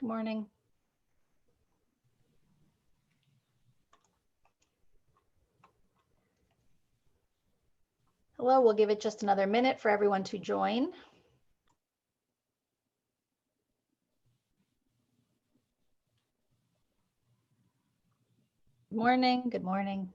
Good morning. Hello, we'll give it just another minute for everyone to join. Good morning. Good morning.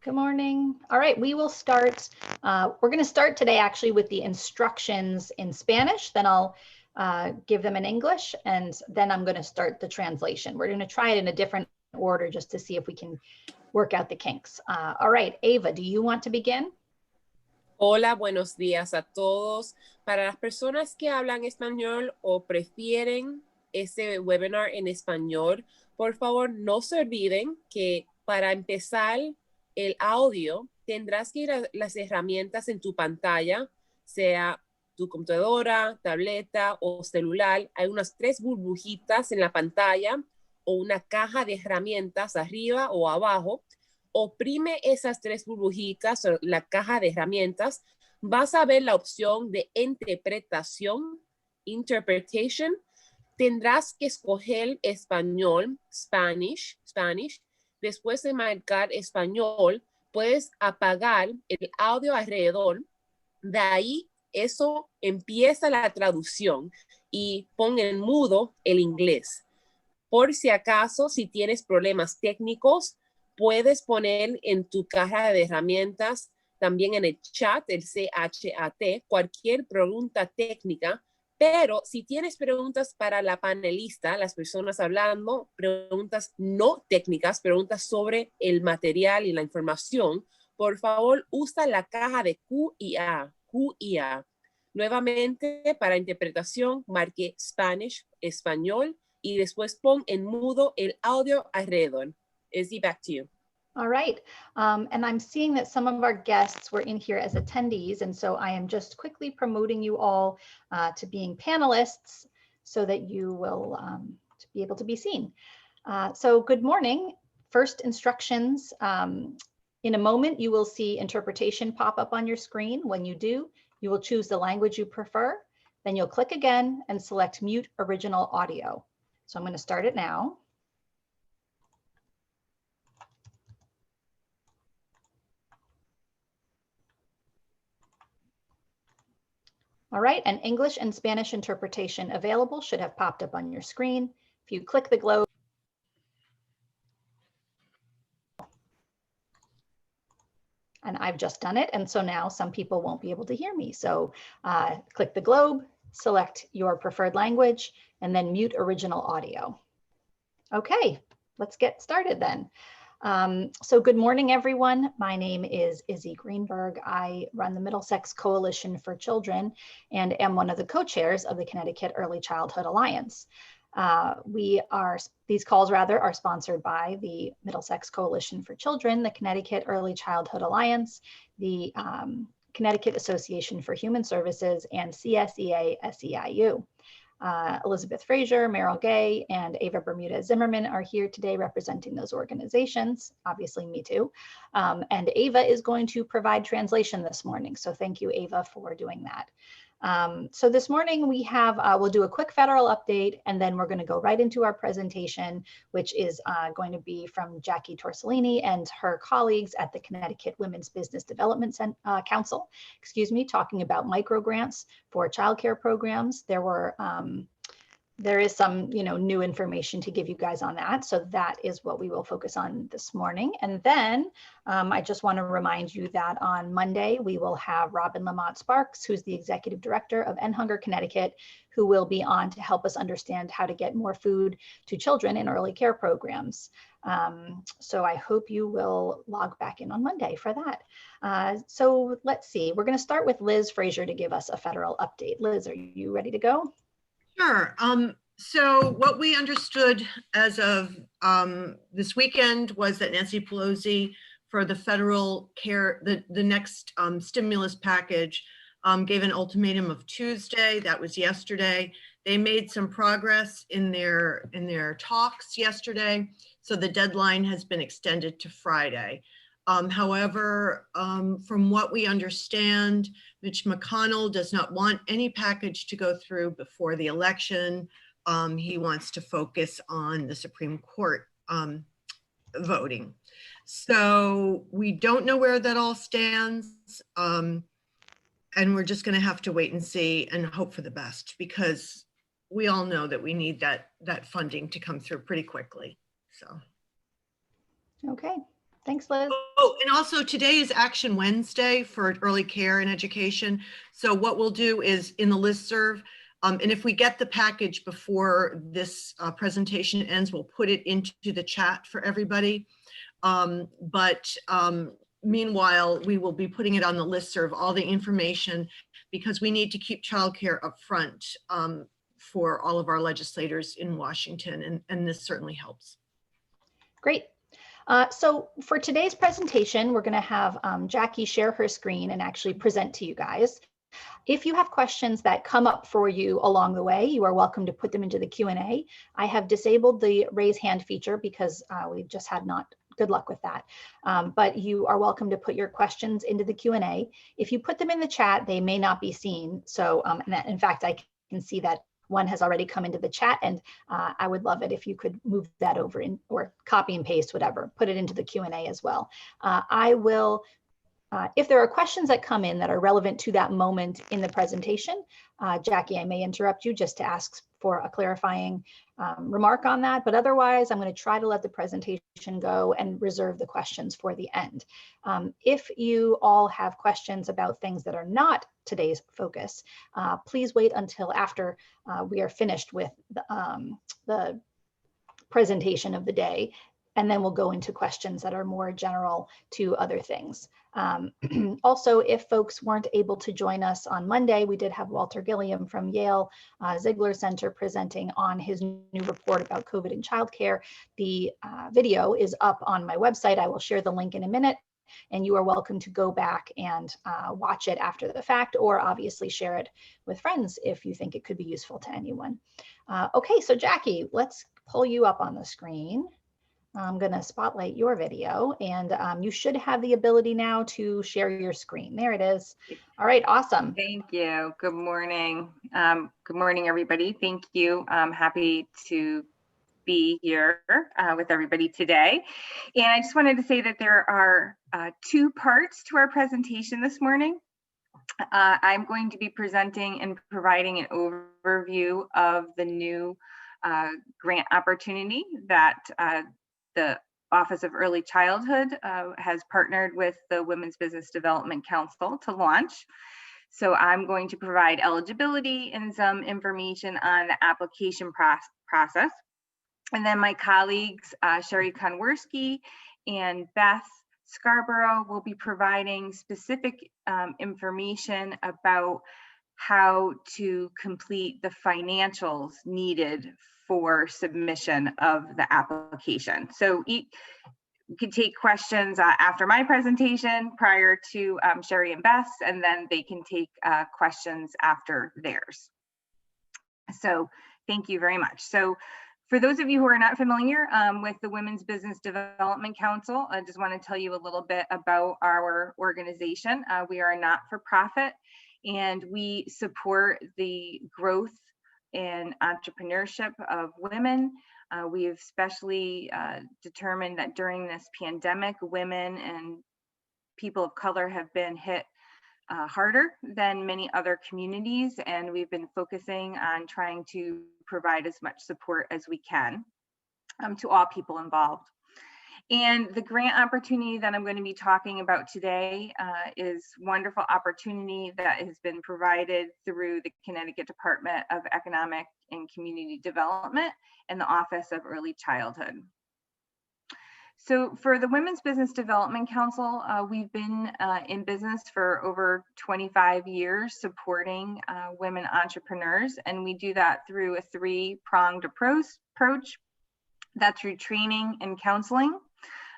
Good morning. All right, we will start. We're going to start today actually with the instructions in Spanish. Then I'll give them in English, and then I'm going to start the translation. We're going to try it in a different order just to see if we can work out the kinks. All right, Ava, do you want to begin? Hola, buenos días a todos. Para las personas que hablan español o prefieren este webinar en español, por favor no se olviden que para empezar el audio tendrás que ir a las herramientas en tu pantalla, sea tu computadora, tableta o celular. Hay unas 3 burbujitas en la pantalla o una caja de herramientas arriba o abajo. Oprime esas 3 burbujitas o la caja de herramientas, vas a ver la opción de interpretación, interpretation. Tendrás que escoger español, Spanish. Después de marcar español, puedes apagar el audio alrededor. De ahí, eso empieza la traducción y pon en mudo el inglés. Por si acaso, si tienes problemas técnicos, puedes poner en tu caja de herramientas, también en el chat, el CHAT, cualquier pregunta técnica. Pero si tienes preguntas para la panelista, las personas hablando, preguntas no técnicas, preguntas sobre el material y la información, por favor, usa la caja de Q&A. Nuevamente, para interpretación, marque Spanish, español, y después pon en mudo el audio alrededor. Izzy, back to you. All right, and I'm seeing that some of our guests were in here as attendees, and so I am just quickly promoting you all to being panelists so that you will to be able to be seen. So good morning. First instructions. In a moment, you will see interpretation pop up on your screen. When you do, you will choose the language you prefer. Then you'll click again and select mute original audio. So I'm going to start it now. All right, and English and Spanish interpretation available should have popped up on your screen. If you click the globe, and I've just done it, and so now some people won't be able to hear me. So click the globe, select your preferred language, and then mute original audio. Okay, let's get started then. So good morning, everyone. My name is Izzy Greenberg. I run the Middlesex Coalition for Children and am one of the co-chairs of the Connecticut Early Childhood Alliance. These calls are sponsored by the Middlesex Coalition for Children, the Connecticut Early Childhood Alliance, the Connecticut Association for Human Services, and CSEA SEIU. Elizabeth Frazier, Meryl Gay, and Ava Bermudez Zimmerman are here today representing those organizations, obviously me too. And Ava is going to provide translation this morning. So thank you, Ava, for doing that. So this morning we have, we'll do a quick federal update, and then we're going to go right into our presentation, which is going to be from Jackie Torsellini and her colleagues at the Connecticut Women's Business Development Council, talking about microgrants for childcare programs. There is some, new information to give you guys on that. So that is what we will focus on this morning. And then I just want to remind you that on Monday, we will have Robin Lamont Sparks, who's the executive director of End Hunger Connecticut, who will be on to help us understand how to get more food to children in early care programs. So I hope you will log back in on Monday for that. So let's see, we're going to start with Liz Frazier to give us a federal update. Liz, are you ready to go? Sure. So what we understood as of this weekend was that Nancy Pelosi, for the federal care, the next stimulus package, gave an ultimatum of Tuesday. That was yesterday. They made some progress in their talks yesterday. So the deadline has been extended to Friday. However, from what we understand, Mitch McConnell does not want any package to go through before the election. He wants to focus on the Supreme Court voting. So we don't know where that all stands. And we're just going to have to wait and see and hope for the best, because we all know that we need that funding to come through pretty quickly. So. Okay, thanks, Liz. Oh, and also today is Action Wednesday for early care and education. So what we'll do is in the listserv, and if we get the package before this presentation ends, we'll put it into the chat for everybody. Meanwhile, we will be putting it on the listserv, all the information, because we need to keep childcare up front for all of our legislators in Washington, and this certainly helps. Great. So for today's presentation, we're going to have Jackie share her screen and actually present to you guys. If you have questions that come up for you along the way, you are welcome to put them into the Q&A. I have disabled the raise hand feature because we just had not good luck with that. But you are welcome to put your questions into the Q&A. If you put them in the chat, they may not be seen. So in fact, I can see that one has already come into the chat, and I would love it if you could move that over in, or copy and paste, whatever, put it into the Q&A as well. I will, if there are questions that come in that are relevant to that moment in the presentation, Jackie, I may interrupt you just to ask for a clarifying remark on that, but otherwise I'm going to try to let the presentation go and reserve the questions for the end. If you all have questions about things that are not today's focus, please wait until after we are finished with the presentation of the day, and then we'll go into questions that are more general to other things. Also, if folks weren't able to join us on Monday, we did have Walter Gilliam from Yale Ziegler Center presenting on his new report about COVID in childcare. The video is up on my website. I will share the link in a minute, and you are welcome to go back and watch it after the fact, or obviously share it with friends if you think it could be useful to anyone. Okay, so Jackie, let's pull you up on the screen. I'm going to spotlight your video, and you should have the ability now to share your screen. There it is. All right, awesome. Thank you. Good morning. Good morning, everybody. Thank you. I'm happy to be here with everybody today. And I just wanted to say that there are two parts to our presentation this morning. I'm going to be presenting and providing an overview of the new grant opportunity that the Office of Early Childhood has partnered with the Women's Business Development Council to launch. So I'm going to provide eligibility and some information on the application process. And then my colleagues, Sherry Konwerski and Beth Scarborough, will be providing specific information about how to complete the financials needed for submission of the application. So you can take questions after my presentation prior to Sherry and Beth's, and then they can take questions after theirs. So thank you very much. So for those of you who are not familiar with the Women's Business Development Council, I just want to tell you a little bit about our organization. We are a not-for-profit, and we support the growth and entrepreneurship of women. We've especially determined that during this pandemic, women and people of color have been hit harder than many other communities, and we've been focusing on trying to provide as much support as we can to all people involved. And the grant opportunity that I'm going to be talking about today is a wonderful opportunity that has been provided through the Connecticut Department of Economic and Community Development and the Office of Early Childhood. So for the Women's Business Development Council, we've been in business for over 25 years supporting women entrepreneurs, and we do that through a three-pronged approach. That's through training and counseling,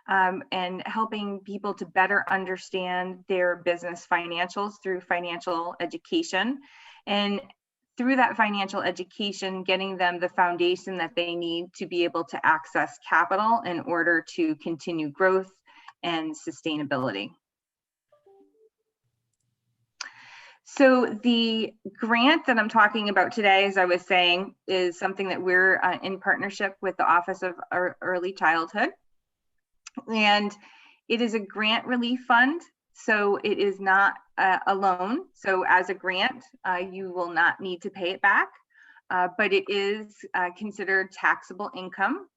and helping people to better understand their business financials through financial education, and through that financial education, getting them the foundation that they need to be able to access capital in order to continue growth and sustainability. So the grant that I'm talking about today, as I was saying, is something that we're in partnership with the Office of Early Childhood. And it is a grant relief fund. So it is not a loan. So as a grant, you will not need to pay it back, but it is considered taxable income.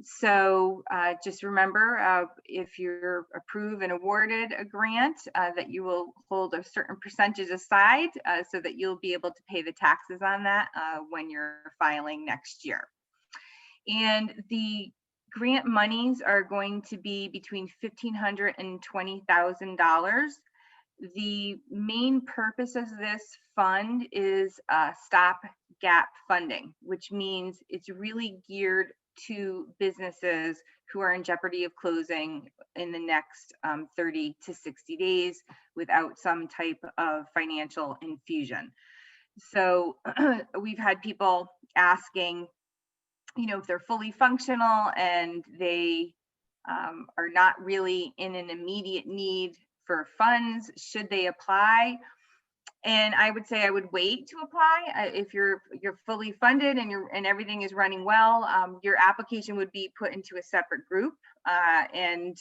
So just remember, if you're approved and awarded a grant, that you will hold a certain percentage aside so that you'll be able to pay the taxes on that when you're filing next year. And the grant monies are going to be between $1,500 and $20,000. The main purpose of this fund is stopgap funding, which means it's really geared to businesses who are in jeopardy of closing in the next 30 to 60 days without some type of financial infusion. So we've had people asking, you know, if they're fully functional and they are not really in an immediate need for funds, should they apply? And I would say I would wait to apply. If you're fully funded and everything is running well, your application would be put into a separate group, and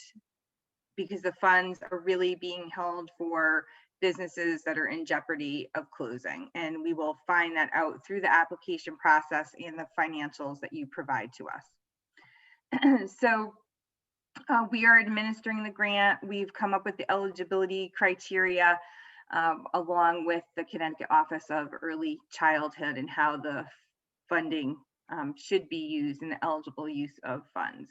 because the funds are really being held for businesses that are in jeopardy of closing, and we will find that out through the application process and the financials that you provide to us. So we are administering the grant. We've come up with the eligibility criteria along with the Connecticut Office of Early Childhood and how the funding should be used and the eligible use of funds.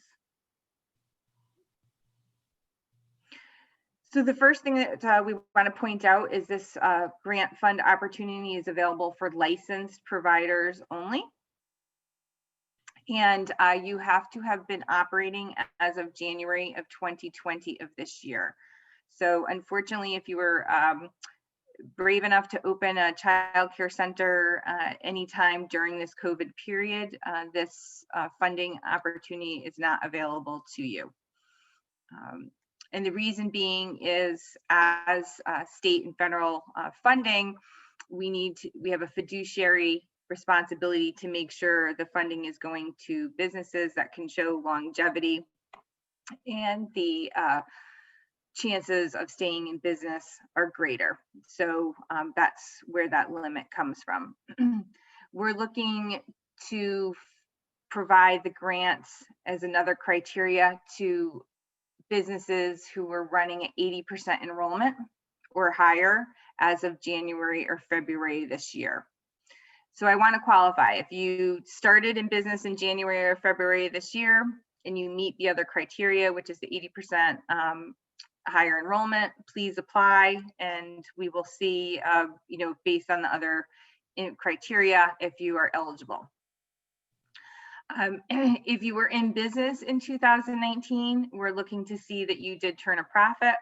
So the first thing that we want to point out is this grant fund opportunity is available for licensed providers only. And you have to have been operating as of January of 2020 of this year. So unfortunately, if you were brave enough to open a child care center anytime during this COVID period, this funding opportunity is not available to you. And the reason being is, as state and federal funding, we have a fiduciary responsibility to make sure the funding is going to businesses that can show longevity, and the chances of staying in business are greater. So that's where that limit comes from. We're looking to provide the grants as another criteria to businesses who were running at 80% enrollment or higher as of January or February this year. So I want to qualify. If you started in business in January or February this year and you meet the other criteria, which is the 80% higher enrollment, please apply, and we will see, you know, based on the other criteria, if you are eligible. If you were in business in 2019, we're looking to see that you did turn a profit.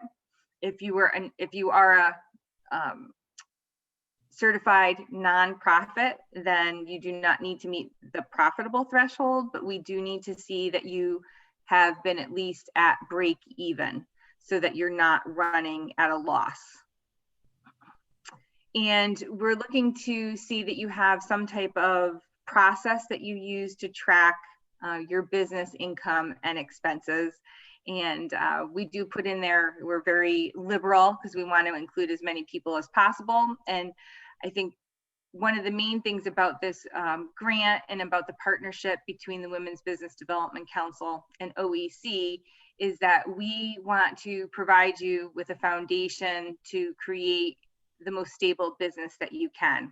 If you are a certified nonprofit, then you do not need to meet the profitable threshold, but we do need to see that you have been at least at break even so that you're not running at a loss. And we're looking to see that you have some type of process that you use to track your business income and expenses. And we do put in there, we're very liberal because we want to include as many people as possible. And I think one of the main things about this grant and about the partnership between the Women's Business Development Council and OEC is that we want to provide you with a foundation to create the most stable business that you can.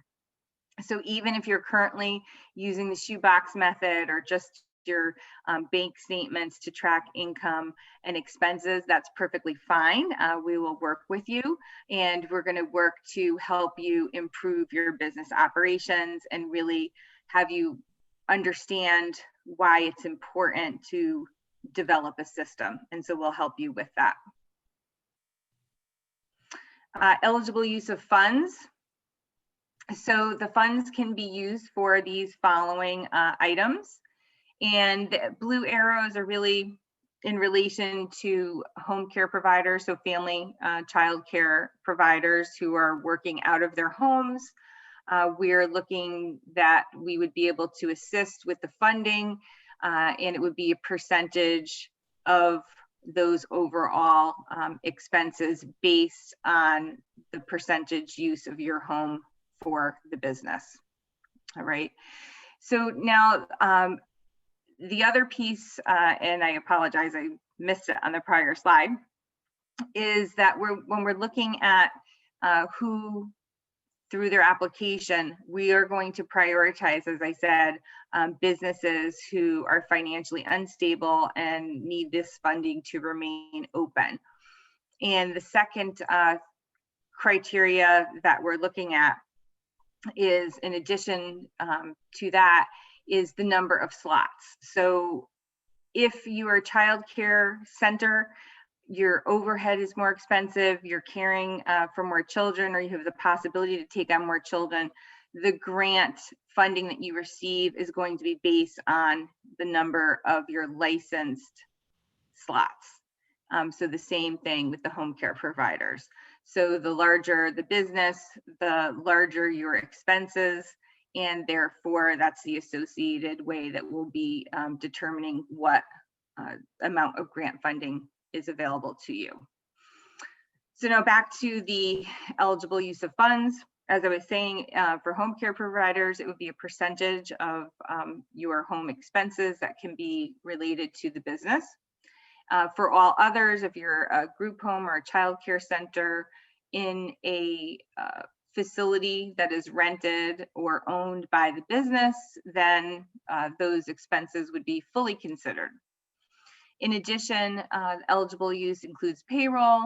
So even if you're currently using the shoebox method or just your bank statements to track income and expenses, that's perfectly fine. We will work with you, and we're going to work to help you improve your business operations and really have you understand why it's important to develop a system. And so we'll help you with that. Eligible use of funds. So the funds can be used for these following items. And the blue arrows are really in relation to home care providers, so family child care providers who are working out of their homes. We're looking that we would be able to assist with the funding, and it would be a percentage of those overall expenses based on the percentage use of your home for the business. All right. So now the other piece, and I apologize, I missed it on the prior slide, is that when we're looking at who through their application, we are going to prioritize, as I said, businesses who are financially unstable and need this funding to remain open. And the second criteria that we're looking at is, in addition to that, is the number of slots. So if you are a child care center, your overhead is more expensive, you're caring for more children, or you have the possibility to take on more children, the grant funding that you receive is going to be based on the number of your licensed slots. So the same thing with the home care providers. So the larger the business, the larger your expenses, and therefore that's the associated way that we'll be determining what amount of grant funding is available to you. So now back to the eligible use of funds. As I was saying, for home care providers, it would be a percentage of your home expenses that can be related to the business. For all others, if you're a group home or a child care center in a facility that is rented or owned by the business, then those expenses would be fully considered. In addition, eligible use includes payroll,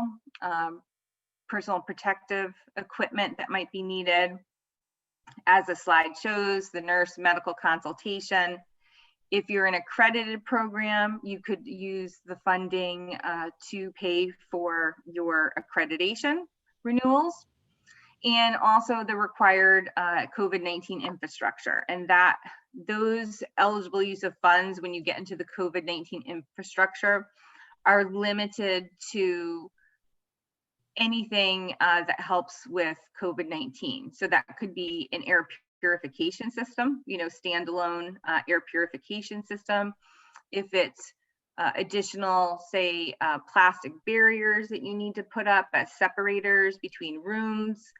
personal protective equipment that might be needed. As the slide shows, the nurse medical consultation. If you're in an accredited program, you could use the funding to pay for your accreditation renewals, and also the required COVID-19 infrastructure. And that those eligible use of funds when you get into the COVID-19 infrastructure are limited to anything that helps with COVID-19. So that could be an air purification system, standalone air purification system. If it's additional, say, plastic barriers that you need to put up as separators between rooms.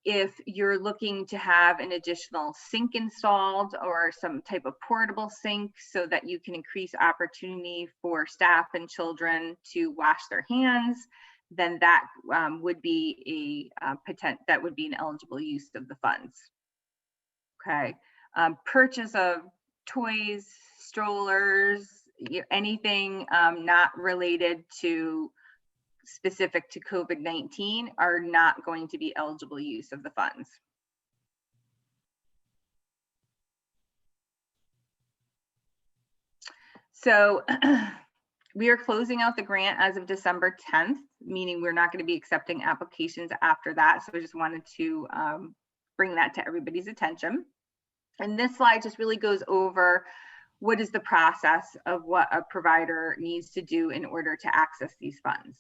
If you're looking to have an additional sink installed or some type of portable sink so that you can increase opportunity for staff and children to wash their hands, then that would be that would be an eligible use of the funds. Okay, purchase of toys, strollers, anything not related to specific to COVID-19 are not going to be eligible use of the funds. So we are closing out the grant as of December 10th, meaning we're not going to be accepting applications after that. So I just wanted to bring that to everybody's attention. And this slide just really goes over what is the process of what a provider needs to do in order to access these funds.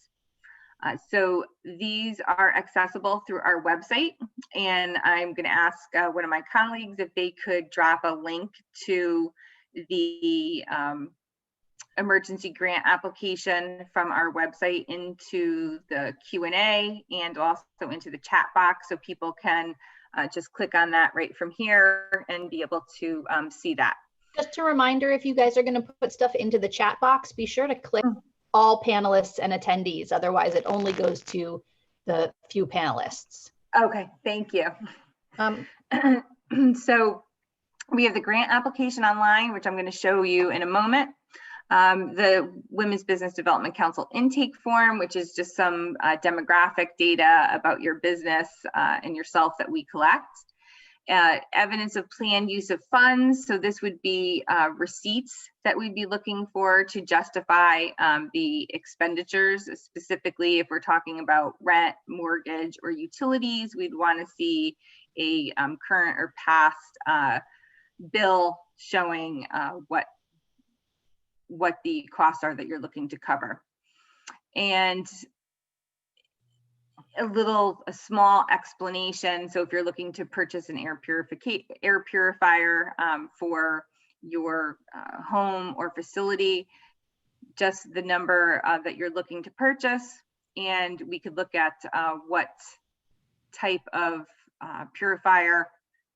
So these are accessible through our website, and I'm going to ask one of my colleagues if they could drop a link to the emergency grant application from our website into the Q&A and also into the chat box, so people can just click on that right from here and be able to see that. Just a reminder, if you guys are going to put stuff into the chat box, be sure to click all panelists and attendees. Otherwise, it only goes to the few panelists. Okay, thank you. So we have the grant application online, which I'm going to show you in a moment. The Women's Business Development Council intake form, which is just some demographic data about your business and yourself that we collect. Evidence of planned use of funds. So this would be receipts that we'd be looking for to justify the expenditures. Specifically, if we're talking about rent, mortgage, or utilities, we'd want to see a current or past bill showing what the costs are that you're looking to cover. And a small explanation. So if you're looking to purchase an air purifier for your home or facility, just the number that you're looking to purchase, and we could look at what type of purifier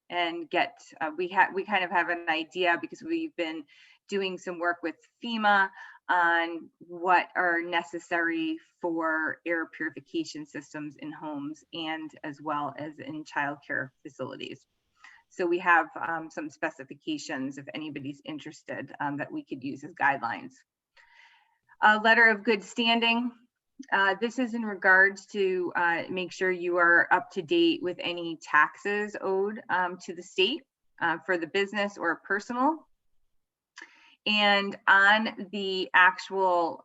and get we kind of have an idea, because we've been doing some work with FEMA on what are necessary for air purification systems in homes and as well as in childcare facilities. So we have some specifications if anybody's interested that we could use as guidelines. A letter of good standing. This is in regards to make sure you are up to date with any taxes owed to the state for the business or personal. And on the actual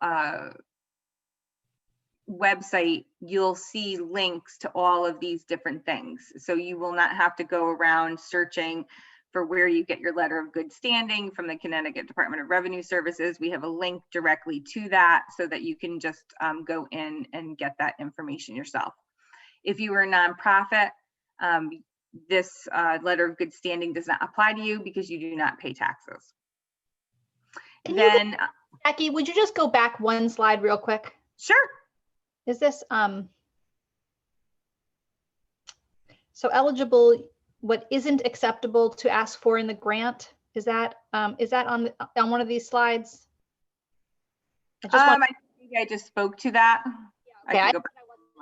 website, you'll see links to all of these different things. So you will not have to go around searching for where you get your letter of good standing from the Connecticut Department of Revenue Services. We have a link directly to that so that you can just go in and get that information yourself. If you are a nonprofit, this letter of good standing does not apply to you because you do not pay taxes. Then, Jackie, would you just go back one slide real quick? Sure. Is this so eligible? What isn't acceptable to ask for in the grant? Is that on one of these slides? I think I just spoke to that. Okay, I wasn't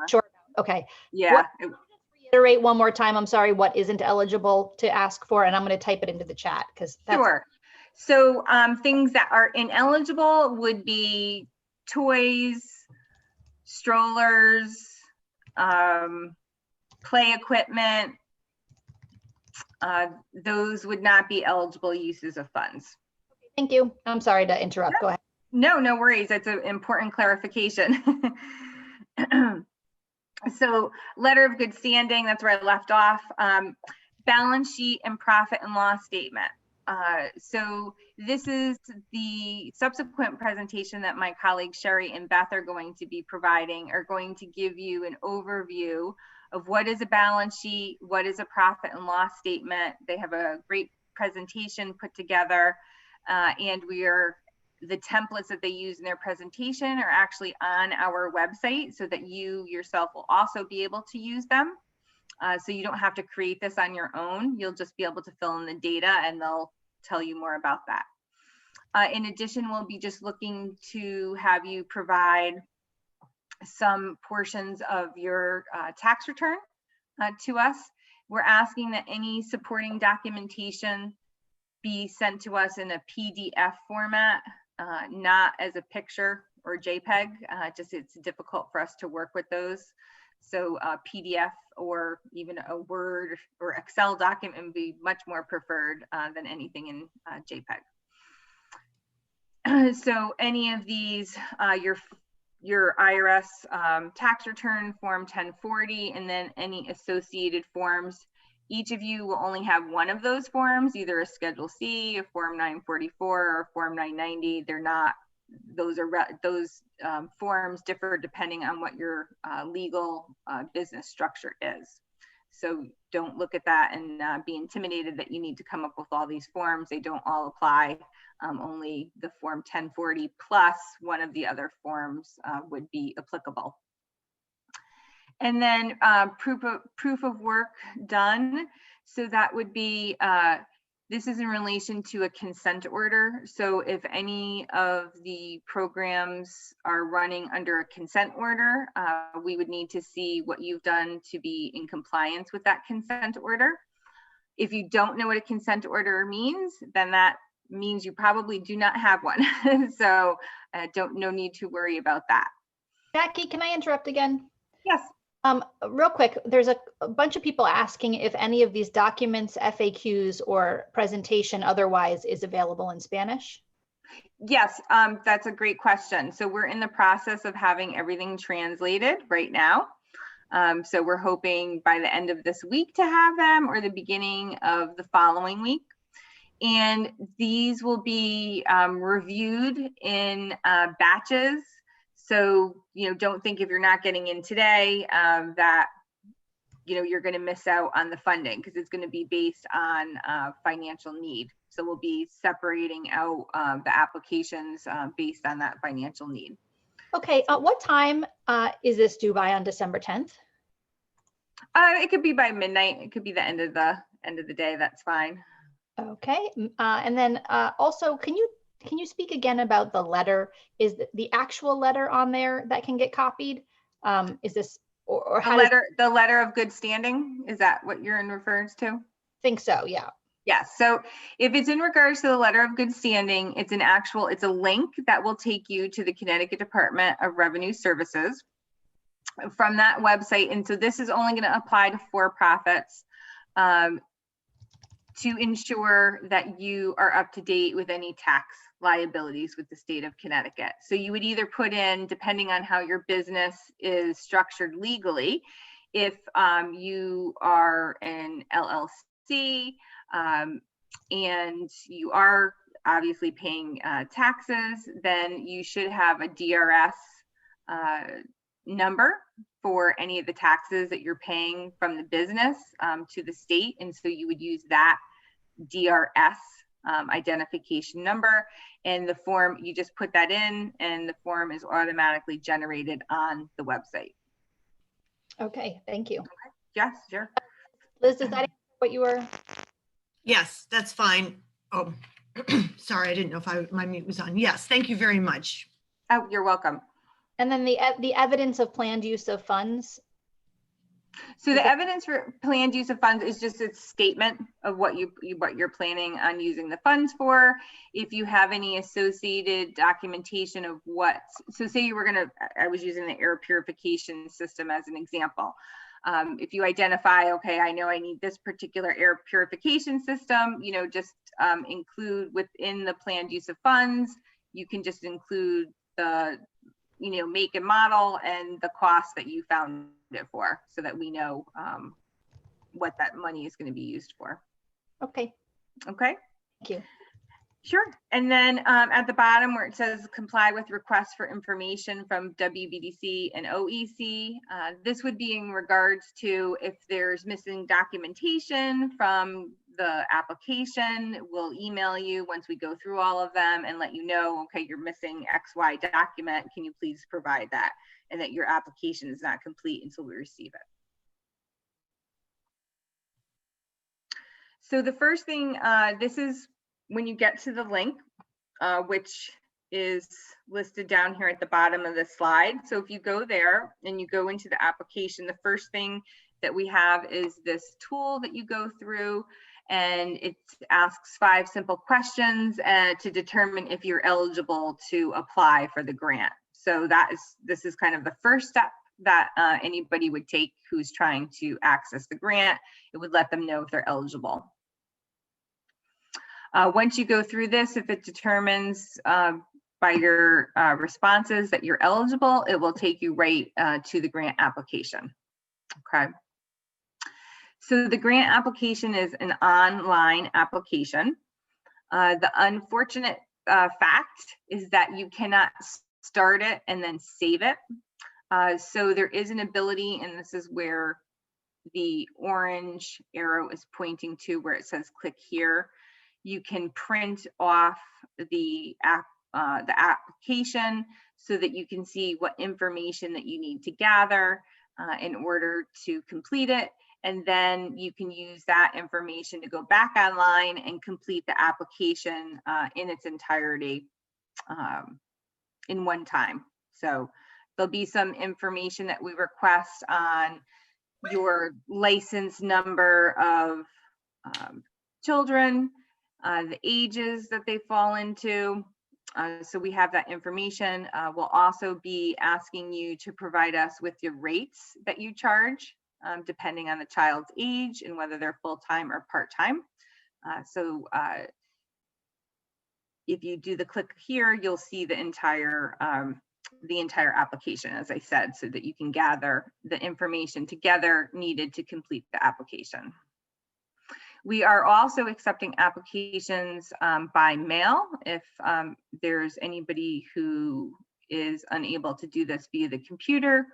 sure. Okay. Yeah. Just reiterate one more time. I'm sorry. What isn't eligible to ask for, and I'm going to type it into the chat because that's sure. So things that are ineligible would be toys, strollers, play equipment. Those would not be eligible uses of funds. Thank you. I'm sorry to interrupt. Go ahead. No, no worries. That's an important clarification. So letter of good standing, that's where I left off. Balance sheet and profit and loss statement. So this is the subsequent presentation that my colleagues Sherry and Beth are going to be providing, are going to give you an overview of what is a balance sheet, what is a profit and loss statement. They have a great presentation put together, and the templates that they use in their presentation are actually on our website so that you yourself will also be able to use them. So you don't have to create this on your own. You'll just be able to fill in the data and they'll tell you more about that. In addition, we'll be just looking to have you provide some portions of your tax return to us. We're asking that any supporting documentation be sent to us in a PDF format, not as a picture or JPEG. Just it's difficult for us to work with those. So PDF or even a Word or Excel document would be much more preferred than anything in JPEG. So any of these, your IRS tax return form 1040, and then any associated forms. Each of you will only have one of those forms, either a Schedule C, a Form 944, or Form 990. They're not, those forms differ depending on what your legal business structure is. So don't look at that and be intimidated that you need to come up with all these forms. They don't all apply. Only the Form 1040 plus one of the other forms would be applicable. And then proof of work done. So that would be, this is in relation to a consent order. So if any of the programs are running under a consent order, we would need to see what you've done to be in compliance with that consent order. If you don't know what a consent order means, then that means you probably do not have one. So no need to worry about that. Jackie, can I interrupt again? Yes. Real quick, there's a bunch of people asking if any of these documents, FAQs, or presentation otherwise is available in Spanish. Yes, that's a great question. So we're in the process of having everything translated right now. So we're hoping by the end of this week to have them, or the beginning of the following week. And these will be reviewed in batches. So, don't think if you're not getting in today that, you're going to miss out on the funding, because it's going to be based on financial need. So we'll be separating out the applications based on that financial need. Okay, what time is this due by on December 10th? It could be by midnight. It could be the end of the day. That's fine. Okay, and then also, can you speak again about the letter? Is the actual letter on there that can get copied? Is this or how the letter of good standing? Is that what you're in reference to? Think so, yeah. Yes. So if it's in regards to the letter of good standing, it's a link that will take you to the Connecticut Department of Revenue Services from that website. And so this is only going to apply to for-profits to ensure that you are up to date with any tax liabilities with the state of Connecticut. So you would either put in, depending on how your business is structured legally, if you are an LLC and you are obviously paying taxes, then you should have a DRS number for any of the taxes that you're paying from the business to the state. And so you would use that DRS identification number, and the form, you just put that in and the form is automatically generated on the website. Okay, thank you. Okay. Yes, sure. Liz, does that answer what you were? Yes, that's fine. Oh, sorry, I didn't know if my mute was on. Yes, thank you very much. Oh, you're welcome. And then the evidence of planned use of funds. So the evidence for planned use of funds is just a statement of what you're planning on using the funds for. If you have any associated documentation of so say I was using the air purification system as an example. If you identify, okay, I know I need this particular air purification system, just include within the planned use of funds, you can just include the make and model and the cost that you found it for, so that we know what that money is going to be used for. Okay. Okay. Thank you. Sure. And then at the bottom where it says comply with requests for information from WBDC and OEC, this would be in regards to if there's missing documentation from the application. We'll email you once we go through all of them and let you know, okay, you're missing XY document. Can you please provide that? And that your application is not complete until we receive it. So the first thing, this is when you get to the link, which is listed down here at the bottom of the slide. So if you go there and you go into the application, the first thing that we have is this tool that you go through, and it asks 5 simple questions to determine if you're eligible to apply for the grant. So this is kind of the first step that anybody would take who's trying to access the grant. It would let them know if they're eligible. Once you go through this, if it determines by your responses that you're eligible, it will take you right to the grant application. Okay. So the grant application is an online application. The unfortunate fact is that you cannot start it and then save it. So there is an ability, and this is where the orange arrow is pointing to, where it says click here. You can print off the application so that you can see what information that you need to gather in order to complete it. And then you can use that information to go back online and complete the application in its entirety in one time. So there'll be some information that we request on your license number of children, the ages that they fall into. So we have that information. We'll also be asking you to provide us with your rates that you charge, depending on the child's age and whether they're full-time or part-time. If you do the click here, you'll see the entire the entire application, as I said, so that you can gather the information together needed to complete the application. We are also accepting applications by mail if there's anybody who is unable to do this via the computer.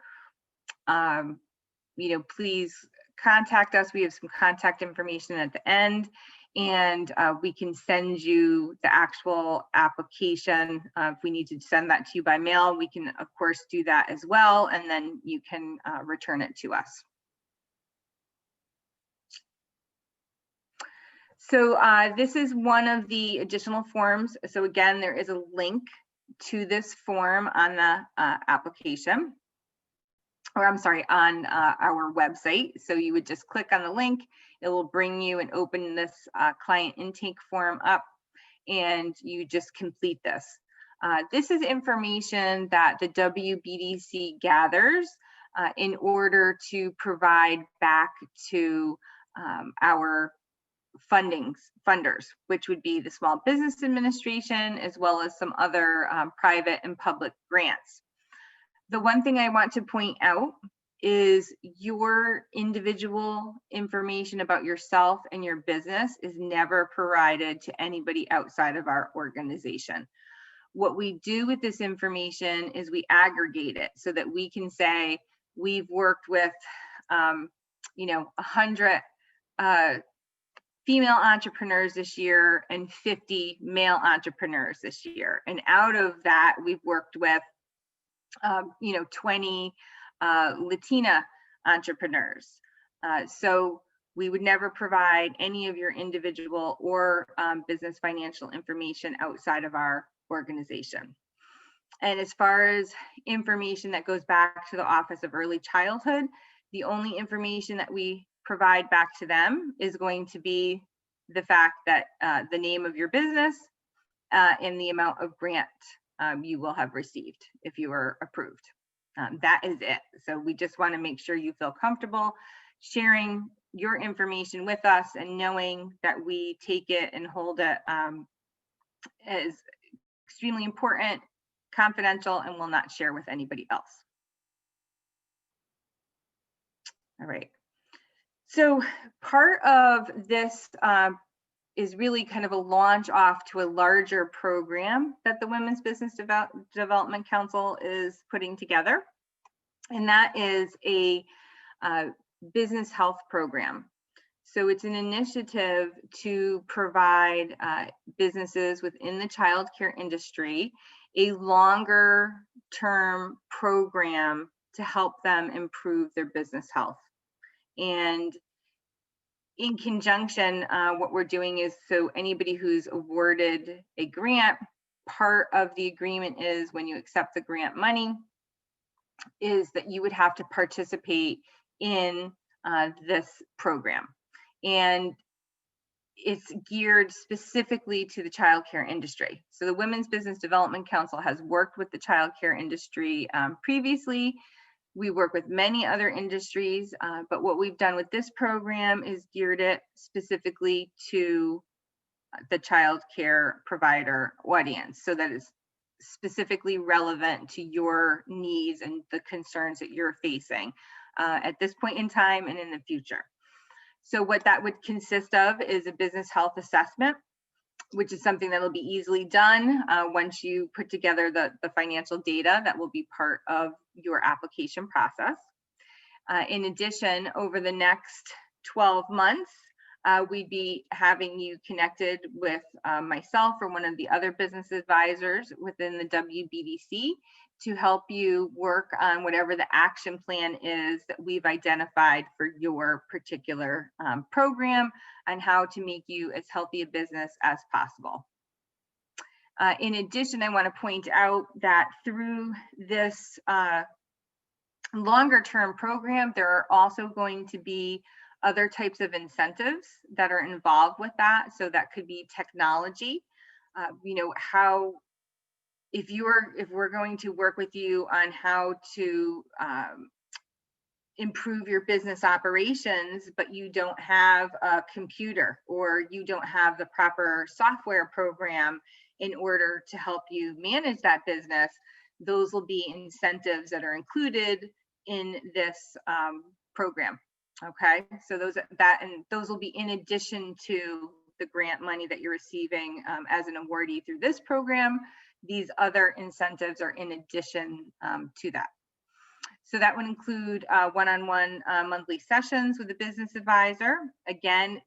Please contact us. We have some contact information at the end, and we can send you the actual application. If we need to send that to you by mail, we can of course do that as well, and then you can return it to us. So this is one of the additional forms. So again, there is a link to this form on the application, or I'm sorry, on our website. So you would just click on the link. It will bring you and open this client intake form up, and you just complete this. This is information that the WBDC gathers in order to provide back to our funders, which would be the Small Business Administration, as well as some other private and public grants. The one thing I want to point out is your individual information about yourself and your business is never provided to anybody outside of our organization. What we do with this information is we aggregate it so that we can say we've worked with 100 female entrepreneurs this year and 50 male entrepreneurs this year. And out of that, we've worked with 20 Latina entrepreneurs. So we would never provide any of your individual or business financial information outside of our organization. And as far as information that goes back to the Office of Early Childhood, the only information that we provide back to them is going to be the fact that the name of your business and the amount of grant you will have received if you are approved. That is it. So we just want to make sure you feel comfortable sharing your information with us and knowing that we take it and hold it as extremely important, confidential, and will not share with anybody else. All right. So part of this is really kind of a launch off to a larger program that the Women's Business Development Council is putting together. And that is a business health program. So it's an initiative to provide businesses within the childcare industry a longer term program to help them improve their business health. And in conjunction, what we're doing is, so anybody who's awarded a grant, part of the agreement is when you accept the grant money, is that you would have to participate in this program. And it's geared specifically to the childcare industry. So the Women's Business Development Council has worked with the childcare industry previously. We work with many other industries, but what we've done with this program is geared it specifically to the childcare provider audience, so that it's specifically relevant to your needs and the concerns that you're facing at this point in time and in the future. So what that would consist of is a business health assessment, which is something that will be easily done once you put together the financial data that will be part of your application process. In addition, over the next 12 months, we'd be having you connected with myself or one of the other business advisors within the WBDC to help you work on whatever the action plan is that we've identified for your particular program and how to make you as healthy a business as possible. In addition, I want to point out that through this longer term program, there are also going to be other types of incentives that are involved with that. So that could be technology, how, if we're going to work with you on how to improve your business operations, but you don't have a computer or you don't have the proper software program in order to help you manage that business, those will be incentives that are included in this program. Okay, so those will be in addition to the grant money that you're receiving as an awardee through this program. These other incentives are in addition to that. So that would include one-on-one monthly sessions with a business advisor. Again,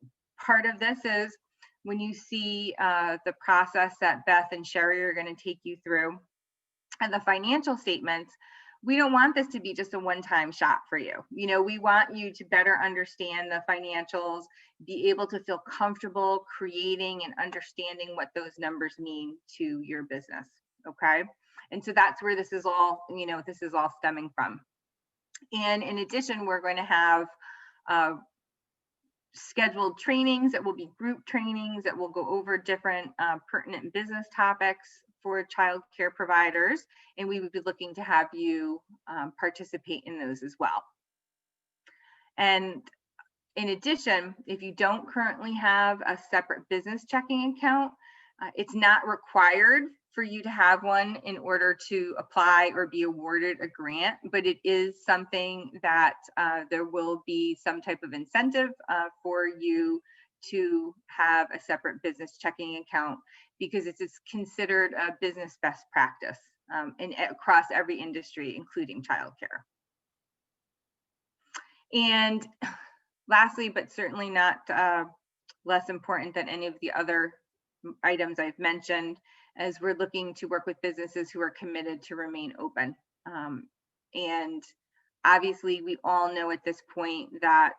part of this is when you see the process that Beth and Sherry are going to take you through and the financial statements, we don't want this to be just a one-time shot for you. You know, we want you to better understand the financials, be able to feel comfortable creating and understanding what those numbers mean to your business. Okay. And so that's where this is all, you know, this is all stemming from. And in addition, we're going to have scheduled trainings that will be group trainings that will go over different pertinent business topics for child care providers. And we would be looking to have you participate in those as well. And in addition, if you don't currently have a separate business checking account, it's not required for you to have one in order to apply or be awarded a grant, but it is something that there will be some type of incentive for you to have a separate business checking account, because it's considered a business best practice across every industry, including childcare. And lastly, but certainly not less important than any of the other items I've mentioned, as we're looking to work with businesses who are committed to remain open. And obviously, we all know at this point that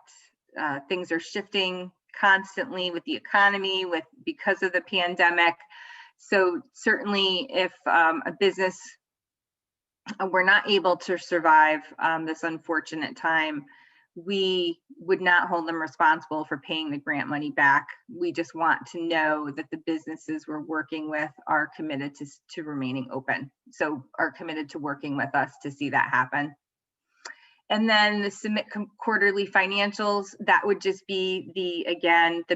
things are shifting constantly with the economy, because of the pandemic. So certainly, if a business were not able to survive this unfortunate time, we would not hold them responsible for paying the grant money back. We just want to know that the businesses we're working with are committed to remaining open. So are committed to working with us to see that happen. And then the submit quarterly financials, that would just be the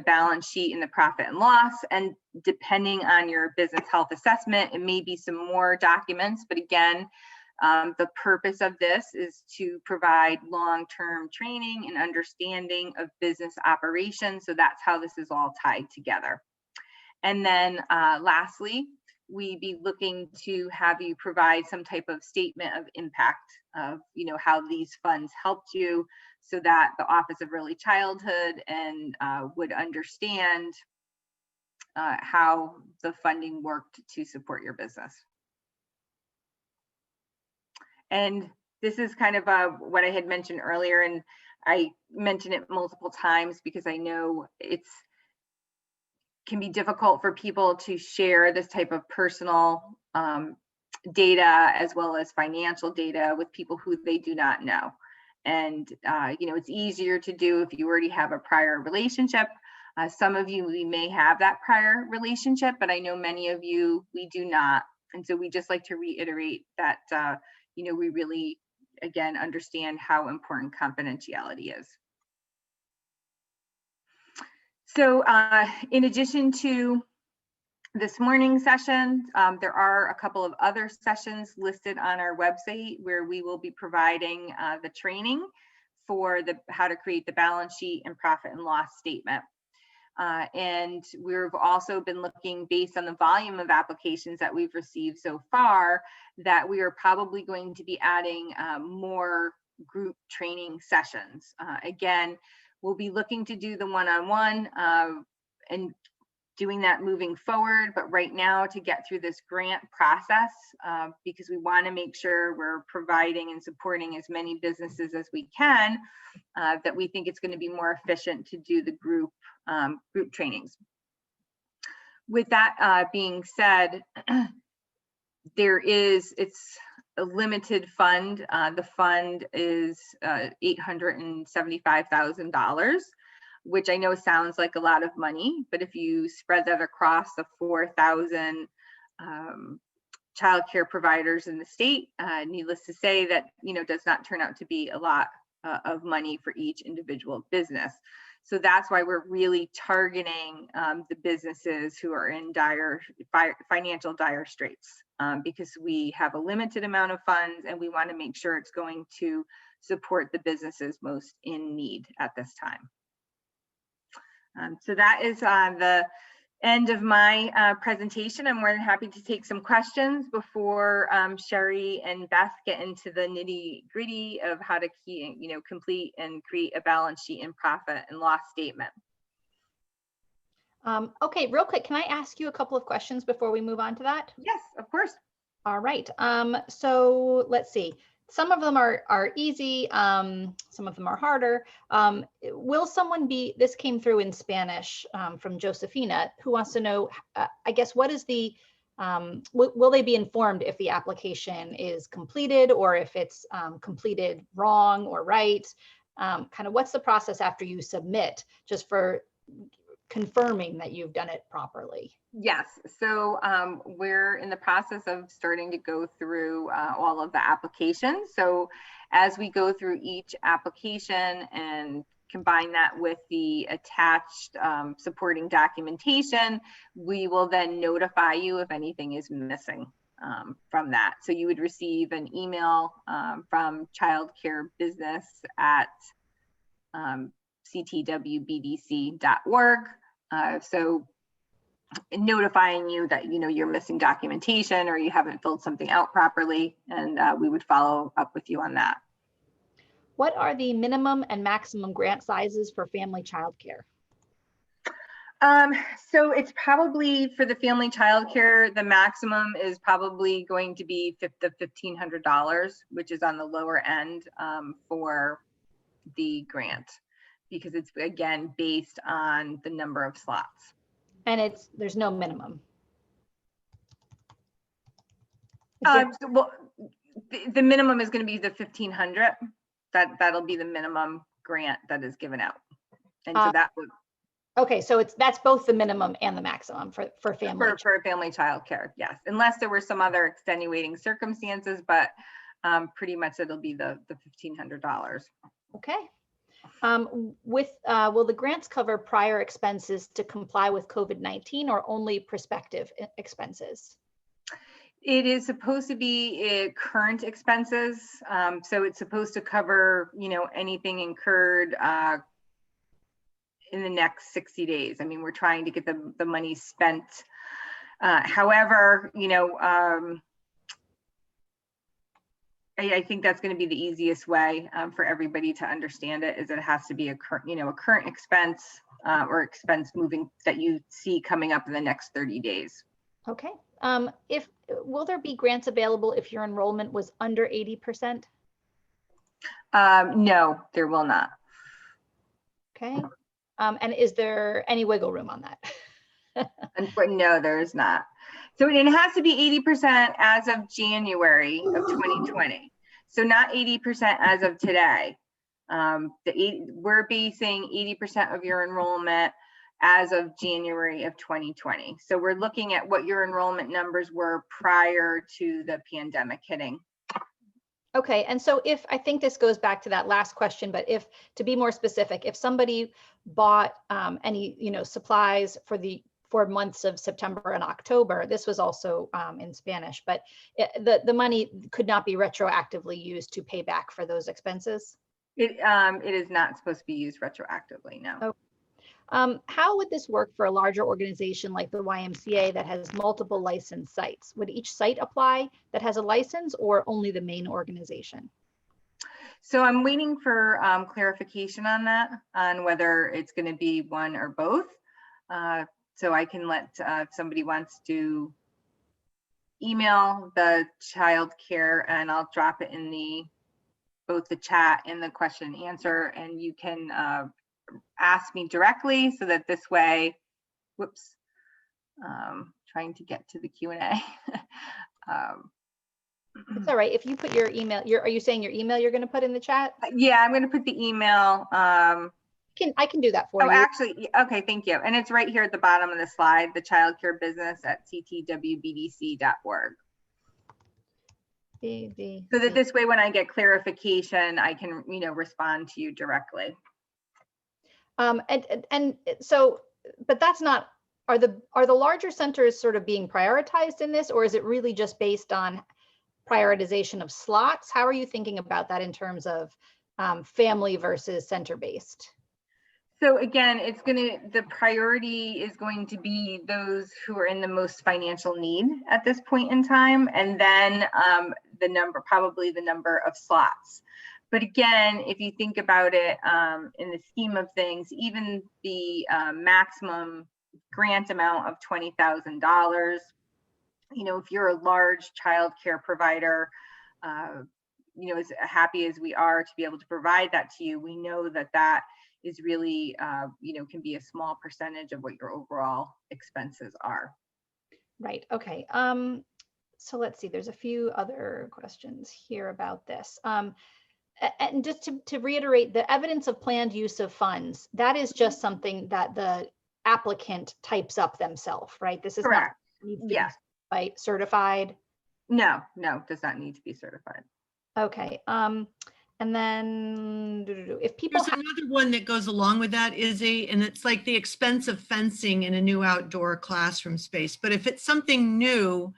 balance sheet and the profit and loss. And depending on your business health assessment, it may be some more documents, but again, the purpose of this is to provide long-term training and understanding of business operations. So that's how this is all tied together. And then lastly, we'd be looking to have you provide some type of statement of impact of, you know, how these funds helped you, so that the Office of Early Childhood and would understand how the funding worked to support your business. And this is kind of what I had mentioned earlier, and I mentioned it multiple times because I know can be difficult for people to share this type of personal data as well as financial data with people who they do not know. And you know, it's easier to do if you already have a prior relationship. Some of you, we may have that prior relationship, but I know many of you, we do not. And so we just like to reiterate that you know, we really, again, understand how important confidentiality is. So in addition to this morning's session, there are a couple of other sessions listed on our website where we will be providing the training for how to create the balance sheet and profit and loss statement. And we've also been looking, based on the volume of applications that we've received so far, that we are probably going to be adding more group training sessions. Again, we'll be looking to do the one-on-one and doing that moving forward, but right now, to get through this grant process, because we want to make sure we're providing and supporting as many businesses as we can, that we think it's going to be more efficient to do the group trainings. With that being said, it's a limited fund. The fund is $875,000, which I know sounds like a lot of money, but if you spread that across the 4,000 childcare providers in the state, needless to say that, you know, does not turn out to be a lot of money for each individual business. So that's why we're really targeting the businesses who are in financial dire straits, because we have a limited amount of funds and we want to make sure it's going to support the businesses most in need at this time. So that is the end of my presentation. I'm more than happy to take some questions before Sherry and Beth get into the nitty gritty of how to complete and create a balance sheet and profit and loss statement. Okay, real quick, can I ask you a couple of questions before we move on to that? Yes, of course. All right. So let's see. Some of them are easy. Some of them are harder. Will someone be, this came through in Spanish from Josefina, who wants to know, I guess, what is the, will they be informed if the application is completed or if it's completed wrong or right? Kind of what's the process after you submit, just for confirming that you've done it properly? Yes, so we're in the process of starting to go through all of the applications. So as we go through each application and combine that with the attached supporting documentation, we will then notify you if anything is missing from that. So you would receive an email from Childcare Business at ctwbdc.org. So notifying you that you're missing documentation or you haven't filled something out properly, and we would follow up with you on that. What are the minimum and maximum grant sizes for family childcare? So it's probably for the family childcare, the maximum is probably going to be the $1,500, which is on the lower end for the grant, because it's again based on the number of slots. And there's no minimum. Well, the minimum is going to be the $1,500. That'll be the minimum grant that is given out, and so that would. Okay, so that's both the minimum and the maximum for family for family childcare. Yes, unless there were some other extenuating circumstances, but pretty much it'll be the $1,500. Okay. Will the grants cover prior expenses to comply with COVID-19 or only prospective expenses? It is supposed to be current expenses. So it's supposed to cover, anything incurred in the next 60 days. I mean, we're trying to get the money spent. However, I think that's going to be the easiest way for everybody to understand it, is it has to be a current expense or expense moving that you see coming up in the next 30 days. Okay. Will there be grants available if your enrollment was under 80%? No, there will not. Okay. And is there any wiggle room on that? No, there is not. So it has to be 80% as of January of 2020. So not 80% as of today. We're basing 80% of your enrollment as of January of 2020. So we're looking at what your enrollment numbers were prior to the pandemic hitting. Okay, and so I think this goes back to that last question, but to be more specific, if somebody bought any supplies for months of September and October, this was also in Spanish, but the money could not be retroactively used to pay back for those expenses? It is not supposed to be used retroactively, no. Okay. How would this work for a larger organization like the YMCA that has multiple licensed sites? Would each site apply that has a license, or only the main organization? So I'm waiting for clarification on that, on whether it's going to be one or both. So I can let, if somebody wants to email the child care, and I'll drop it in both the chat and the question and answer, and you can ask me directly, so that this way, whoops, trying to get to the Q&A. It's all right. If you put your email, are you saying your email you're going to put in the chat? Yeah, I'm going to put the email. I can do that for you. Actually, okay, thank you. And it's right here at the bottom of the slide, the childcare business at ctwbdc.org. So that this way, when I get clarification, I can, respond to you directly. And so, but that's not, are the larger centers sort of being prioritized in this, or is it really just based on prioritization of slots? How are you thinking about that in terms of family versus center-based? So again, the priority is going to be those who are in the most financial need at this point in time, and then probably the number of slots. But again, if you think about it in the scheme of things, even the maximum grant amount of $20,000, if you're a large child care provider, as happy as we are to be able to provide that to you, we know that is really, can be a small percentage of what your overall expenses are. Right. Okay. So let's see. There's a few other questions here about this. And just to reiterate, the evidence of planned use of funds, that is just something that the applicant types up themselves, right? This is Correct. not needs to be Yes. certified. No, does not need to be certified. Okay. And then if people There's another one that goes along with that, Izzy, and it's like the expense of fencing in a new outdoor classroom space. But if it's something new,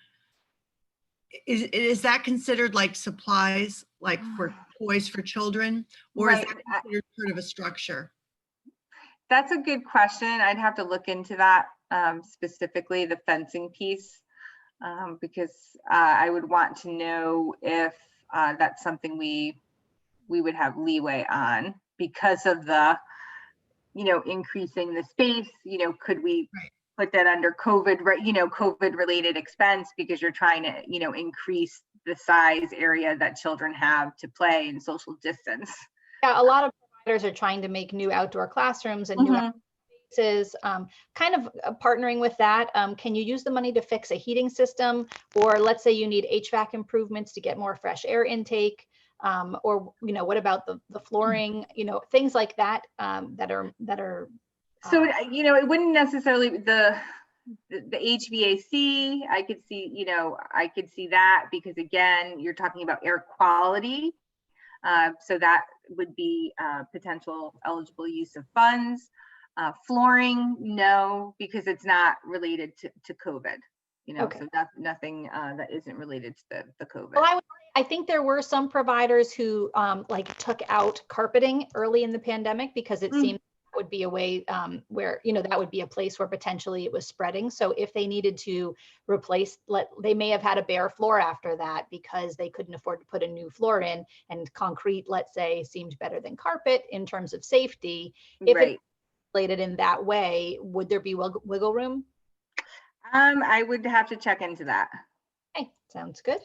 is that considered like supplies, like for toys for children, or Right. is that considered part of a structure? That's a good question. I'd have to look into that, specifically the fencing piece, because I would want to know if that's something we would have leeway on because of the, increasing the space. Could we put that under COVID, COVID related expense because you're trying to, increase the size area that children have to play and social distance. Yeah, a lot of providers are trying to make new outdoor classrooms and new spaces, kind of partnering with that. Can you use the money to fix a heating system? Or let's say you need HVAC improvements to get more fresh air intake. Or, what about the flooring, things like that, that are. So, it wouldn't necessarily the HVAC, I could see that because again, you're talking about air quality. So that would be potential eligible use of funds. Flooring, no, because it's not related to COVID, Okay. So nothing that isn't related to the COVID. Well, I think there were some providers who took out carpeting early in the pandemic because it seemed that would be a way where, that would be a place where potentially it was spreading. So if they needed to replace, they may have had a bare floor after that because they couldn't afford to put a new floor in, and concrete, let's say, seemed better than carpet in terms of safety. If it's related in that way, would there be wiggle room? I would have to check into that. Okay, sounds good.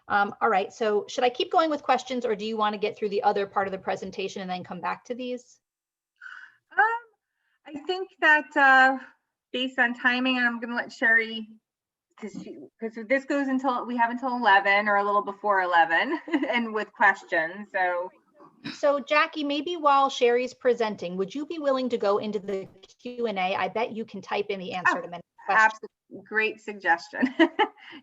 All right, so should I keep going with questions, or do you want to get through the other part of the presentation and then come back to these? I think that based on timing, I'm going to let Sherry, because this goes until we have until 11 or a little before 11 and with questions. So Jackie, maybe while Sherry's presenting, would you be willing to go into the Q&A? I bet you can type in the answer to many questions. Absolutely. Great suggestion.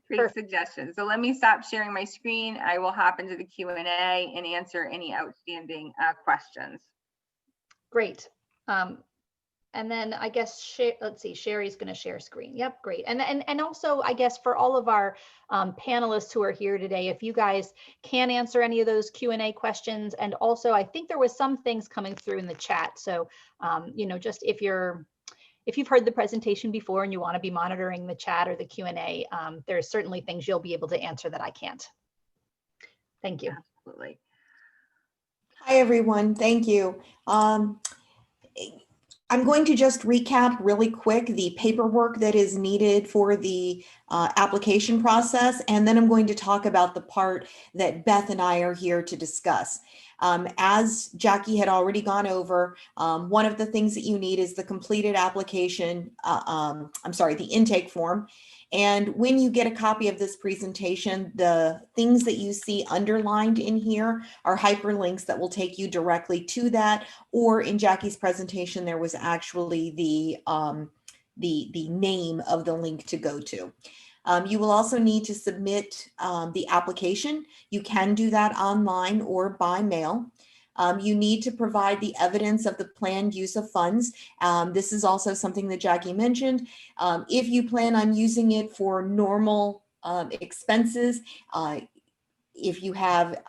Great suggestion. So let me stop sharing my screen. I will hop into the Q&A and answer any outstanding questions. Great. And then I guess, let's see, Sherry's going to share screen. Yep, great. And also, I guess for all of our panelists who are here today, if you guys can answer any of those Q&A questions, and also I think there was some things coming through in the chat. So, just if you've heard the presentation before and you want to be monitoring the chat or the Q&A, there's certainly things you'll be able to answer that I can't. Thank you. Absolutely. Hi, everyone. Thank you. I'm going to just recap really quick the paperwork that is needed for the application process, and then I'm going to talk about the part that Beth and I are here to discuss. As Jackie had already gone over, one of the things that you need is the completed application, the intake form. And when you get a copy of this presentation, the things that you see underlined in here are hyperlinks that will take you directly to that. Or in Jackie's presentation, there was actually the name of the link to go to. You will also need to submit the application. You can do that online or by mail. You need to provide the evidence of the planned use of funds. This is also something that Jackie mentioned. If you plan on using it for normal expenses, if you have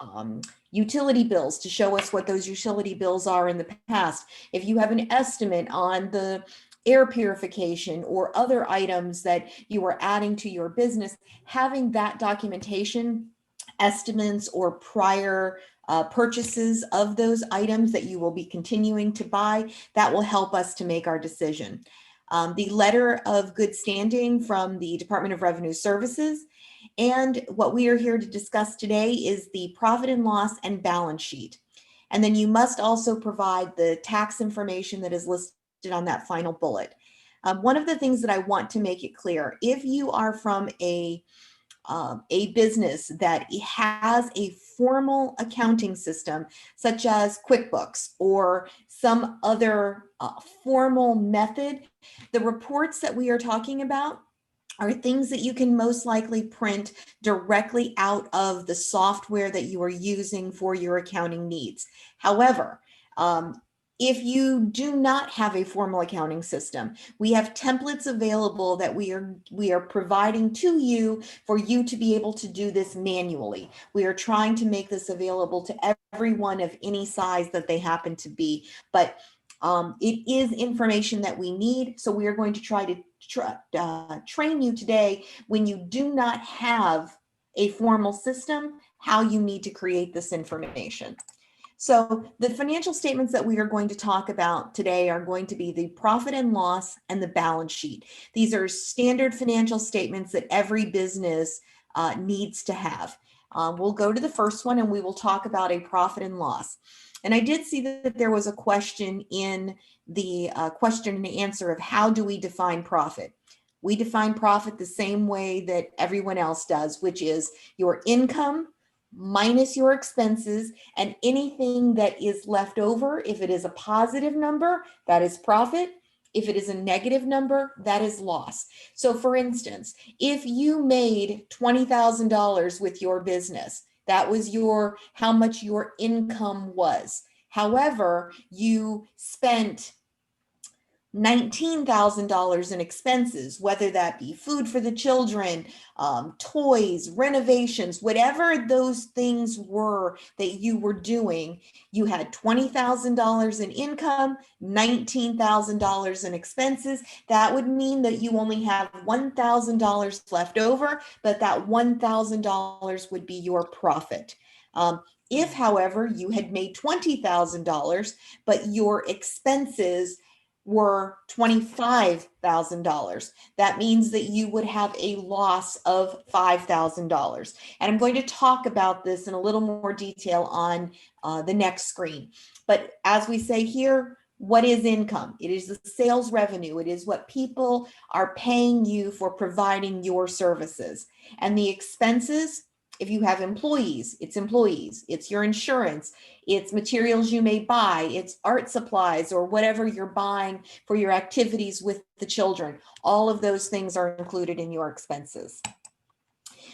utility bills to show us what those utility bills are in the past, if you have an estimate on the air purification or other items that you are adding to your business, having that documentation, estimates or prior purchases of those items that you will be continuing to buy, that will help us to make our decision. The letter of good standing from the Department of Revenue Services. And what we are here to discuss today is the profit and loss and balance sheet. And then you must also provide the tax information that is listed on that final bullet. One of the things that I want to make it clear, if you are from a business that has a formal accounting system, such as QuickBooks or some other formal method, the reports that we are talking about are things that you can most likely print directly out of the software that you are using for your accounting needs. However, if you do not have a formal accounting system, we have templates available that we are providing to you for you to be able to do this manually. We are trying to make this available to everyone of any size that they happen to be, but it is information that we need. So we are going to try to train you today when you do not have a formal system, how you need to create this information. So the financial statements that we are going to talk about today are going to be the profit and loss and the balance sheet. These are standard financial statements that every business needs to have. We'll go to the first one and we will talk about a profit and loss. And I did see that there was a question in the question and answer of how do we define profit? We define profit the same way that everyone else does, which is your income minus your expenses, and anything that is left over. If it is a positive number, that is profit. If it is a negative number, that is loss. So for instance, if you made $20,000 with your business, that was how much your income was. However, you spent $19,000 in expenses, whether that be food for the children, toys, renovations, whatever those things were that you were doing, you had $20,000 in income, $19,000 in expenses. That would mean that you only have $1,000 left over, but that $1,000 would be your profit. If, however, you had made $20,000, but your expenses were $25,000. That means that you would have a loss of $5,000. And I'm going to talk about this in a little more detail on the next screen. But as we say here, what is income? It is the sales revenue. It is what people are paying you for providing your services. And the expenses, if you have employees, it's your insurance, it's materials you may buy, it's art supplies or whatever you're buying for your activities with the children. All of those things are included in your expenses.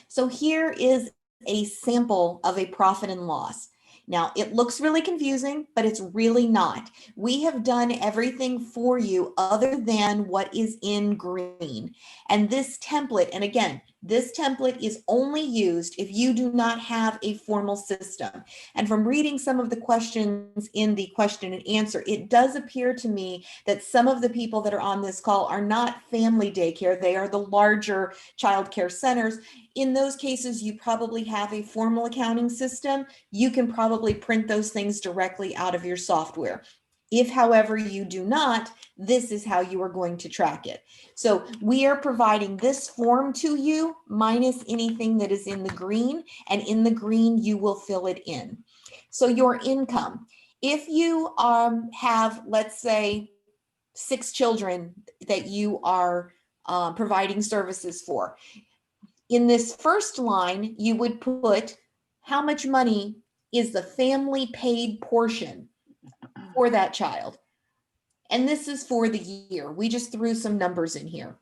So here is a sample of a profit and loss. Now, it looks really confusing, but it's really not. We have done everything for you other than what is in green. And this template, and again, this template is only used if you do not have a formal system. And from reading some of the questions in the question and answer, it does appear to me that some of the people that are on this call are not family daycare. They are the larger childcare centers. In those cases, you probably have a formal accounting system. You can probably print those things directly out of your software. If, however, you do not, this is how you are going to track it. So we are providing this form to you minus anything that is in the green, and in the green, you will fill it in. So your income, if you have, let's say, 6 children that you are providing services for, in this first line, you would put how much money is the family paid portion for that child. And this is for the year. We just threw some numbers in here.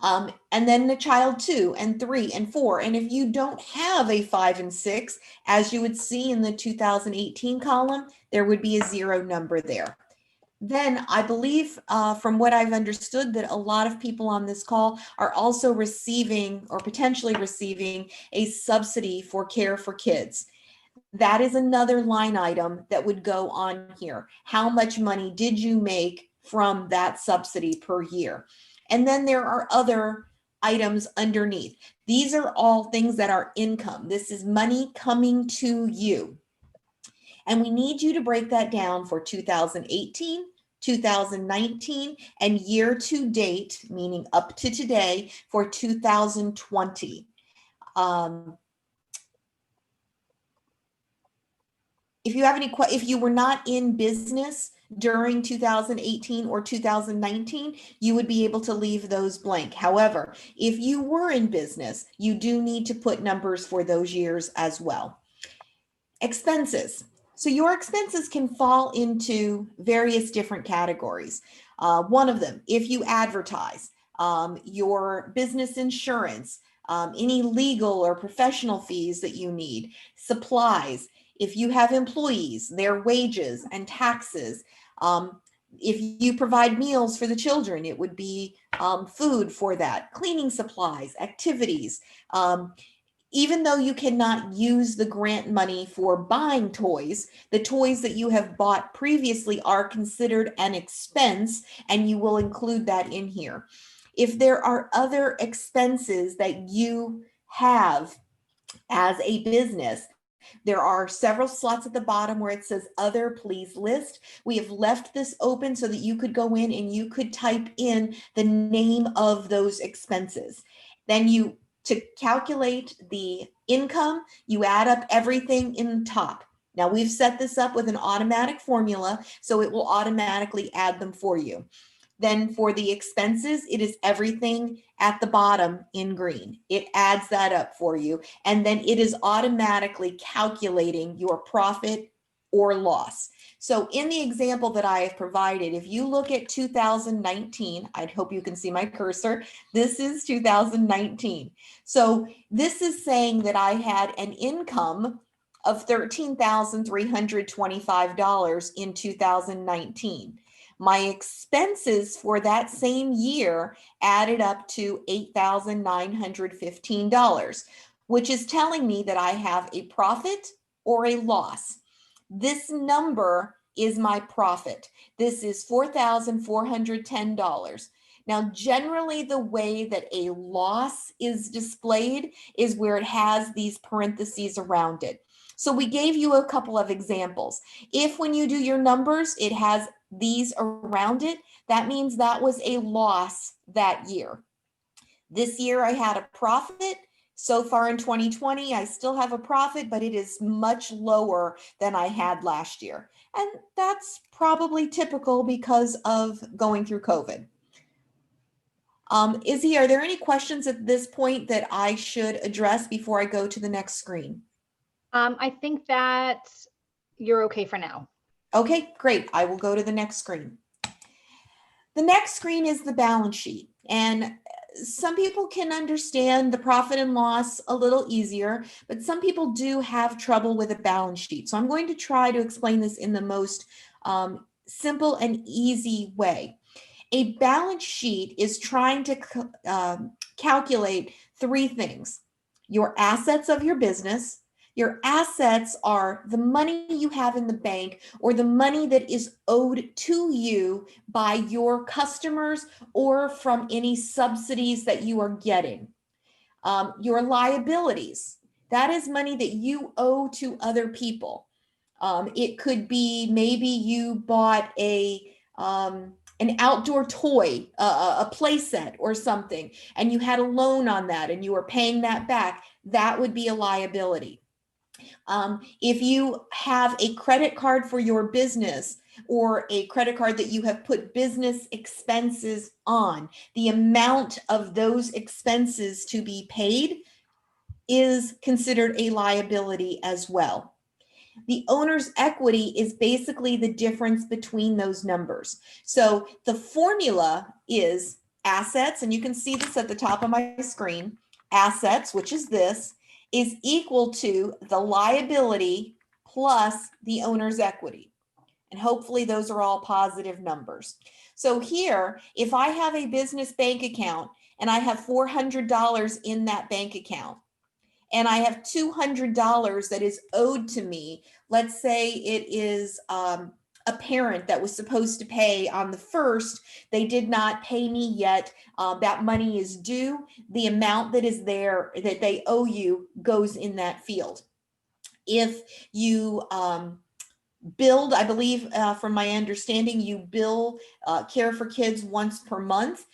And then the child 2 and 3 and 4. And if you don't have a 5 and 6, as you would see in the 2018 column, there would be a 0 number there. Then I believe from what I've understood that a lot of people on this call are also receiving or potentially receiving a subsidy for care for kids. That is another line item that would go on here. How much money did you make from that subsidy per year? And then there are other items underneath. These are all things that are income. This is money coming to you. And we need you to break that down for 2018, 2019, and year to date, meaning up to today, for 2020. If you have any, if you were not in business during 2018 or 2019, you would be able to leave those blank. However, if you were in business, you do need to put numbers for those years as well. Expenses. So your expenses can fall into various different categories. One of them, if you advertise, your business insurance, any legal or professional fees that you need, supplies, if you have employees, their wages and taxes. If you provide meals for the children, it would be food for that, cleaning supplies, activities. Even though you cannot use the grant money for buying toys, the toys that you have bought previously are considered an expense, and you will include that in here. If there are other expenses that you have as a business, there are several slots at the bottom where it says other, please list. We have left this open so that you could go in and you could type in the name of those expenses. Then to calculate the income, you add up everything in the top. Now we've set this up with an automatic formula, so it will automatically add them for you. Then for the expenses, it is everything at the bottom in green. It adds that up for you. And then it is automatically calculating your profit or loss. So in the example that I have provided, if you look at 2019, I hope you can see my cursor. This is 2019. So this is saying that I had an income of $13,325 in 2019. My expenses for that same year added up to $8,915, which is telling me that I have a profit or a loss. This number is my profit. This is $4,410. Now, generally the way that a loss is displayed is where it has these parentheses around it. So we gave you a couple of examples. If when you do your numbers, it has these around it, that means that was a loss that year. This year I had a profit. So far in 2020, I still have a profit, but it is much lower than I had last year. And that's probably typical because of going through COVID. Izzy, are there any questions at this point that I should address before I go to the next screen? I think that you're okay for now. Okay, great. I will go to the next screen. The next screen is the balance sheet. And some people can understand the profit and loss a little easier, but some people do have trouble with a balance sheet. So I'm going to try to explain this in the most simple and easy way. A balance sheet is trying to calculate three things: your assets of your business. Your assets are the money you have in the bank or the money that is owed to you by your customers or from any subsidies that you are getting. Your liabilities, that is money that you owe to other people. It could be maybe you bought an outdoor toy, a play set or something, and you had a loan on that and you were paying that back. That would be a liability. If you have a credit card for your business or a credit card that you have put business expenses on, the amount of those expenses to be paid is considered a liability as well. The owner's equity is basically the difference between those numbers. So the formula is assets, and you can see this at the top of my screen, assets, which is this, is equal to the liability plus the owner's equity. And hopefully those are all positive numbers. So here, if I have a business bank account and I have $400 in that bank account, and I have $200 that is owed to me, let's say it is a parent that was supposed to pay on the 1st, they did not pay me yet, that money is due, the amount that is there that they owe you goes in that field. If you billed, I believe from my understanding, you bill Care for Kids once per month.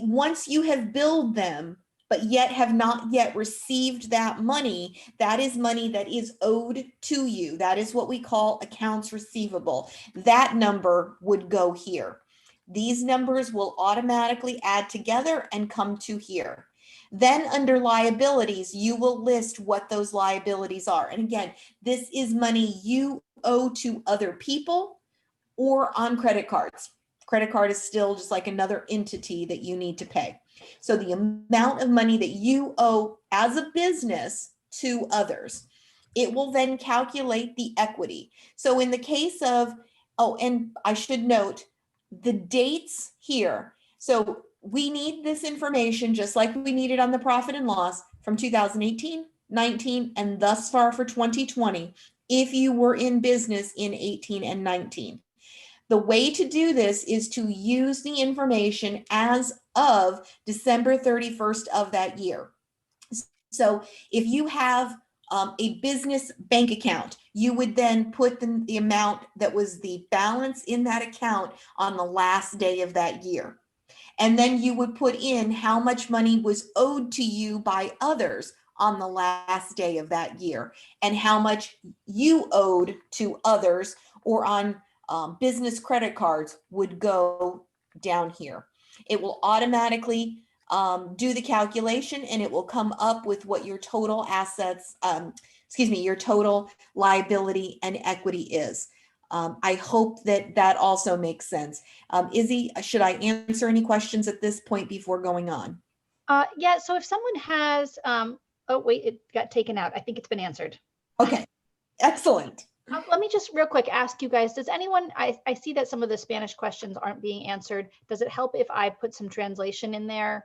Once you have billed them, but yet have not yet received that money, that is money that is owed to you. That is what we call accounts receivable. That number would go here. These numbers will automatically add together and come to here. Then under liabilities, you will list what those liabilities are. And again, this is money you owe to other people or on credit cards. Credit card is still just like another entity that you need to pay. So the amount of money that you owe as a business to others, it will then calculate the equity. So in the case of, oh, and I should note the dates here. So we need this information just like we need it on the profit and loss from 2018, 19, and thus far for 2020, if you were in business in 18 and 19. The way to do this is to use the information as of December 31st of that year. So if you have a business bank account, you would then put the amount that was the balance in that account on the last day of that year. And then you would put in how much money was owed to you by others on the last day of that year and how much you owed to others or on business credit cards would go down here. It will automatically do the calculation and it will come up with what your total assets, your total liability and equity is. I hope that that also makes sense. Izzy, should I answer any questions at this point before going on? Yeah, so if someone has, oh wait, it got taken out. I think it's been answered. Okay, excellent. Let me just real quick ask you guys, does anyone, I see that some of the Spanish questions aren't being answered. Does it help if I put some translation in there?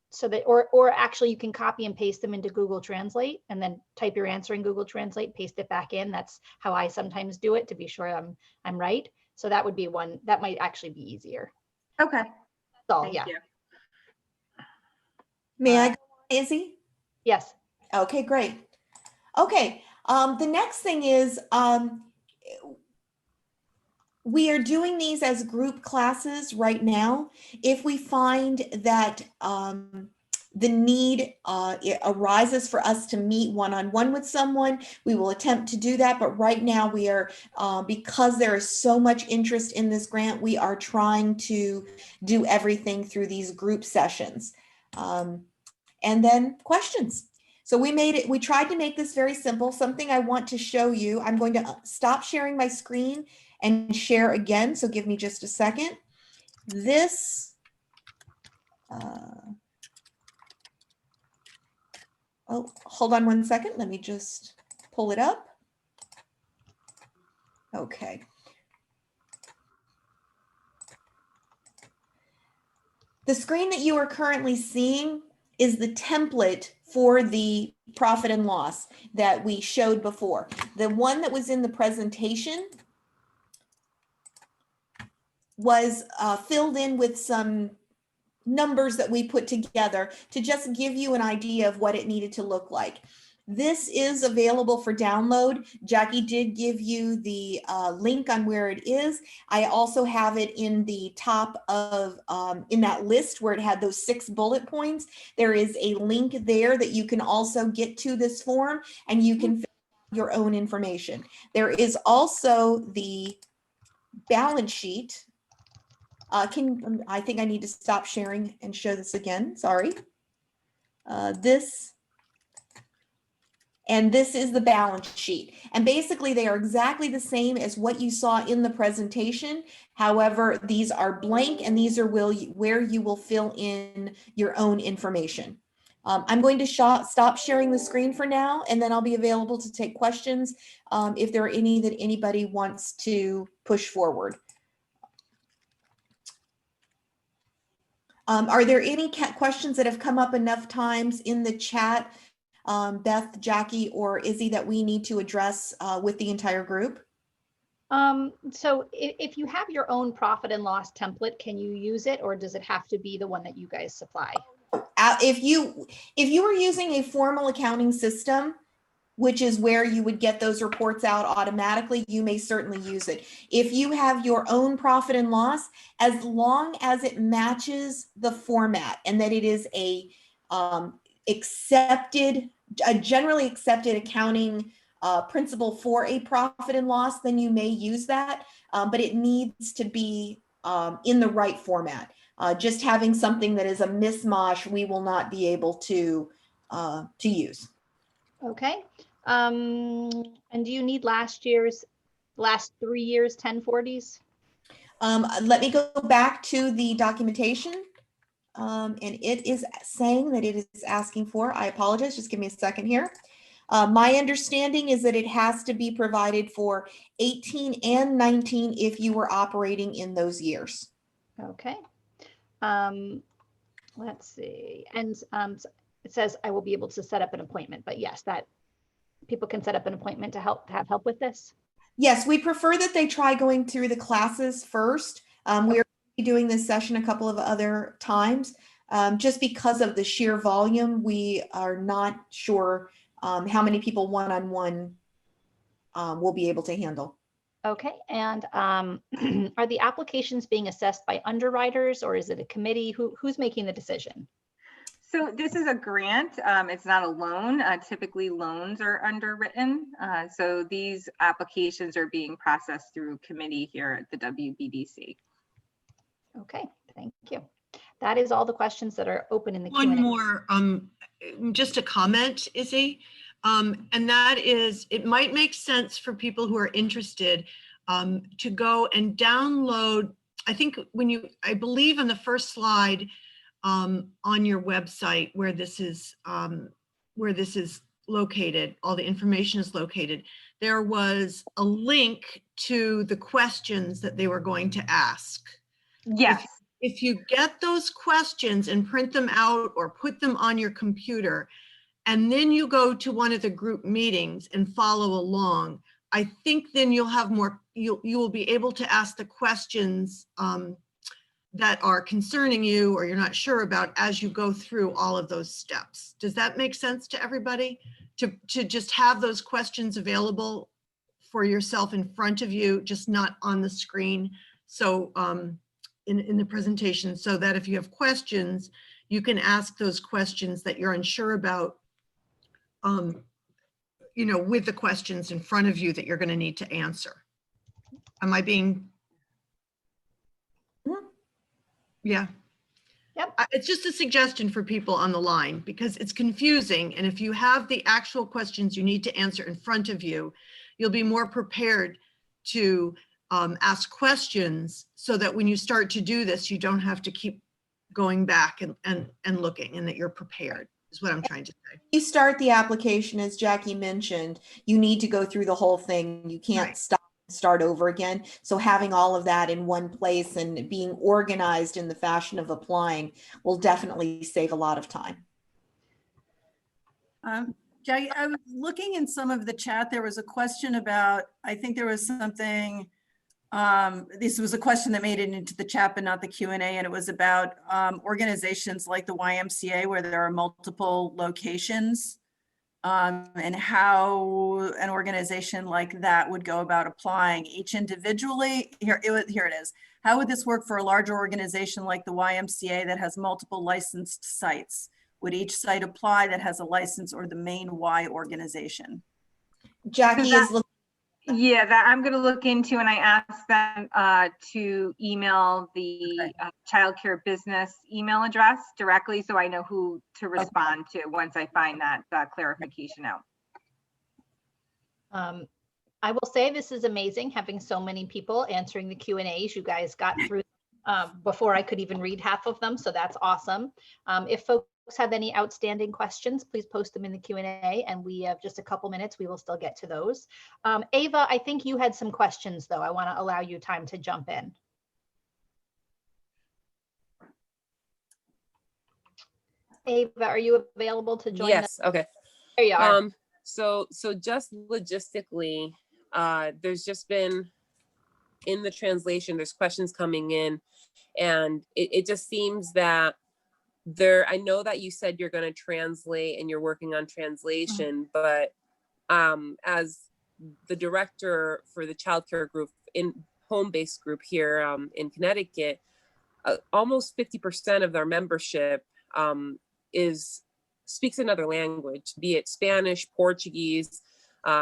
So that, or actually you can copy and paste them into Google Translate and then type your answer in Google Translate, paste it back in. That's how I sometimes do it to be sure I'm right. So that would be one, that might actually be easier. Okay. So Thank yeah. you. May I go on, Izzy? Yes. Okay, great. Okay, the next thing is we are doing these as group classes right now. If we find that the need it arises for us to meet one-on-one with someone, we will attempt to do that. But right now we are, because there is so much interest in this grant, we are trying to do everything through these group sessions. And then questions. So we tried to make this very simple. Something I want to show you. I'm going to stop sharing my screen and share again. So give me just a second. This, oh, hold on one second. Let me just pull it up. Okay. The screen that you are currently seeing is the template for the profit and loss that we showed before. The one that was in the presentation was filled in with some numbers that we put together to just give you an idea of what it needed to look like. This is available for download. Jackie did give you the link on where it is. I also have it in the top of, in that list where it had those 6 bullet points. There is a link there that you can also get to this form and you can fill out your own information. There is also the balance sheet. I think I need to stop sharing and show this again. Sorry. This. And this is the balance sheet. And basically they are exactly the same as what you saw in the presentation. However, these are blank and these are where you will fill in your own information. I'm going to stop sharing the screen for now, and then I'll be available to take questions if there are any that anybody wants to push forward. Are there any questions that have come up enough times in the chat, Beth, Jackie, or Izzy, that we need to address with the entire group? So if you have your own profit and loss template, can you use it, or does it have to be the one that you guys supply? If you were using a formal accounting system, which is where you would get those reports out automatically, you may certainly use it. If you have your own profit and loss, as long as it matches the format and that it is a generally accepted accounting principle for a profit and loss, then you may use that, but it needs to be in the right format. Just having something that is a mishmash, we will not be able to use. Okay. And do you need last 3 years 1040s? Let me go back to the documentation. And it is saying that it is asking for, I apologize, just give me a second here. My understanding is that it has to be provided for 18 and 19 if you were operating in those years. Okay. Let's see. And so it says I will be able to set up an appointment, but yes, that people can set up an appointment to have help with this. Yes, we prefer that they try going through the classes first. We are doing this session a couple of other times. Just because of the sheer volume, we are not sure how many people one-on-one will be able to handle. Okay, and are the applications being assessed by underwriters, or is it a committee? Who's making the decision? So this is a grant. It's not a loan. Typically loans are underwritten. So these applications are being processed through committee here at the WBDC. Okay, thank you. That is all the questions that are open in the One Q&A. more, just a comment, Izzy, and that is, it might make sense for people who are interested to go and download. I think I believe on the first slide on your website where this is located, all the information is located, there was a link to the questions that they were going to ask. Yes. If you get those questions and print them out or put them on your computer, and then you go to one of the group meetings and follow along, I think then you'll have more, you will be able to ask the questions that are concerning you or you're not sure about as you go through all of those steps. Does that make sense to everybody? To just have those questions available for yourself in front of you, just not on the screen. So in the presentation, so that if you have questions, you can ask those questions that you're unsure about, with the questions in front of you that you're going to need to answer. Am I being? Yeah. Yep. It's just a suggestion for people on the line because it's confusing. And if you have the actual questions you need to answer in front of you, you'll be more prepared to ask questions so that when you start to do this, you don't have to keep going back and looking, and that you're prepared is what I'm trying to say. You start the application, as Jackie mentioned, you need to go through the whole thing. You can't start over again. So having all of that in one place and being organized in the fashion of applying will definitely save a lot of time. Jackie, I was looking in some of the chat. There was a question about, I think there was something, this was a question that made it into the chat, but not the Q&A. And it was about organizations like the YMCA, where there are multiple locations, and how an organization like that would go about applying each individually. Here it is. How would this work for a larger organization like the YMCA that has multiple licensed sites? Would each site apply that has a license, or the main Y organization? Jackie is looking. Yeah, that I'm going to look into, and I asked them to email the child care business email address directly, so I know who to respond to once I find that clarification out. I will say this is amazing, having so many people answering the Q&As. You guys got through before I could even read half of them, so that's awesome. If folks have any outstanding questions, please post them in the Q&A, and we have just a couple minutes. We will still get to those. Ava, I think you had some questions, though. I want to allow you time to jump in. Ava, are you available to join us? Yes, okay. There you are. So just logistically, there's just been, in the translation, there's questions coming in, and it just seems that I know that you said you're going to translate and you're working on translation, but as the director for the childcare group in home-based group here in Connecticut, almost 50% of their membership speaks another language, be it Spanish, Portuguese.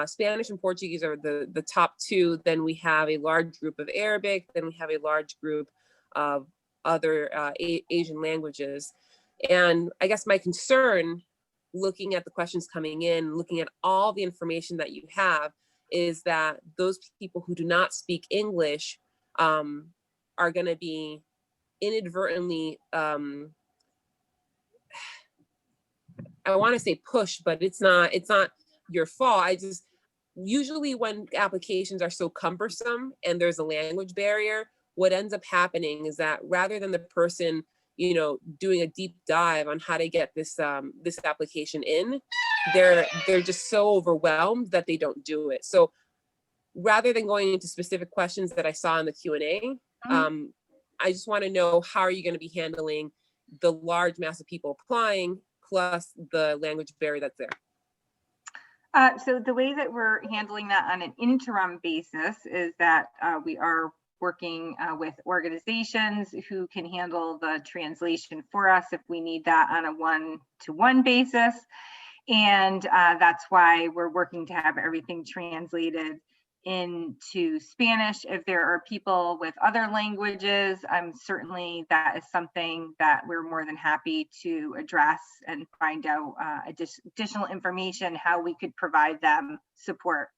Spanish and Portuguese are the top two. Then we have a large group of Arabic. Then we have a large group of other Asian languages. And I guess my concern, looking at the questions coming in, looking at all the information that you have, is that those people who do not speak English are going to be inadvertently, I want to say push, but it's not your fault. Usually when applications are so cumbersome and there's a language barrier, what ends up happening is that rather than the person, doing a deep dive on how to get this application in, they're just so overwhelmed that they don't do it. So rather than going into specific questions that I saw in the Q&A, I just want to know, how are you going to be handling the large mass of people applying plus the language barrier that's there? So the way that we're handling that on an interim basis is that we are working with organizations who can handle the translation for us if we need that on a one-to-one basis. And that's why we're working to have everything translated into Spanish. If there are people with other languages, certainly that is something that we're more than happy to address and find out additional information, how we could provide them support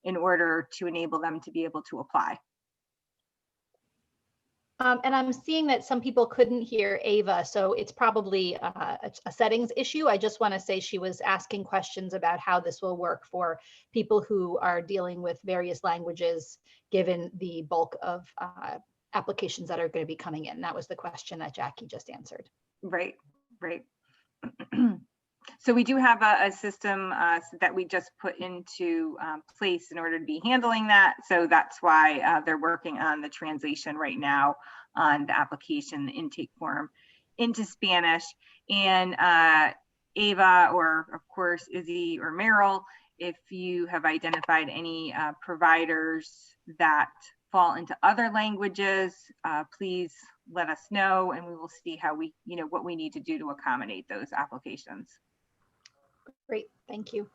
in order to enable them to be able to apply. And I'm seeing that some people couldn't hear Ava, so it's probably a settings issue. I just want to say she was asking questions about how this will work for people who are dealing with various languages, given the bulk of applications that are going to be coming in. That was the question that Jackie just answered. Right. So we do have a system that we just put into place in order to be handling that. So that's why they're working on the translation right now on the application, the intake form into Spanish. And Ava, or of course, Izzy or Meryl, if you have identified any providers that fall into other languages, please let us know, and we will see how we, what we need to do to accommodate those applications. Great, thank you.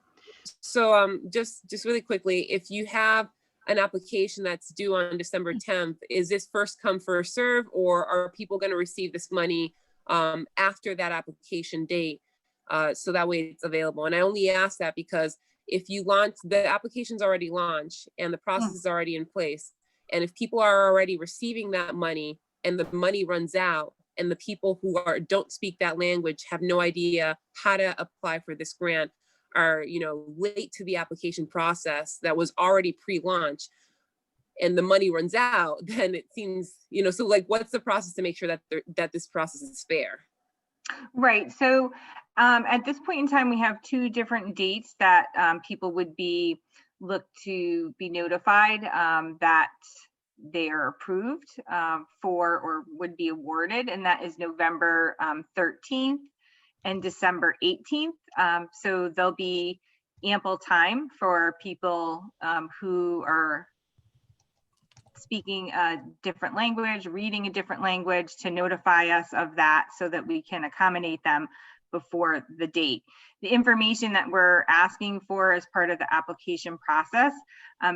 So just really quickly, if you have an application that's due on December 10th, is this first come, first serve, or are people going to receive this money after that application date? So that way it's available. And I only ask that because if you launch, the application's already launched and the process is already in place. And if people are already receiving that money and the money runs out, and the people who don't speak that language have no idea how to apply for this grant, are late to the application process that was already pre-launch, and the money runs out, then it seems, so like, what's the process to make sure that this process is fair? Right. So at this point in time, we have two different dates that people would look to be notified that they are approved for or would be awarded, and that is November 13th and December 18th. So there'll be ample time for people who are speaking a different language, reading a different language, to notify us of that so that we can accommodate them before the date. The information that we're asking for as part of the application process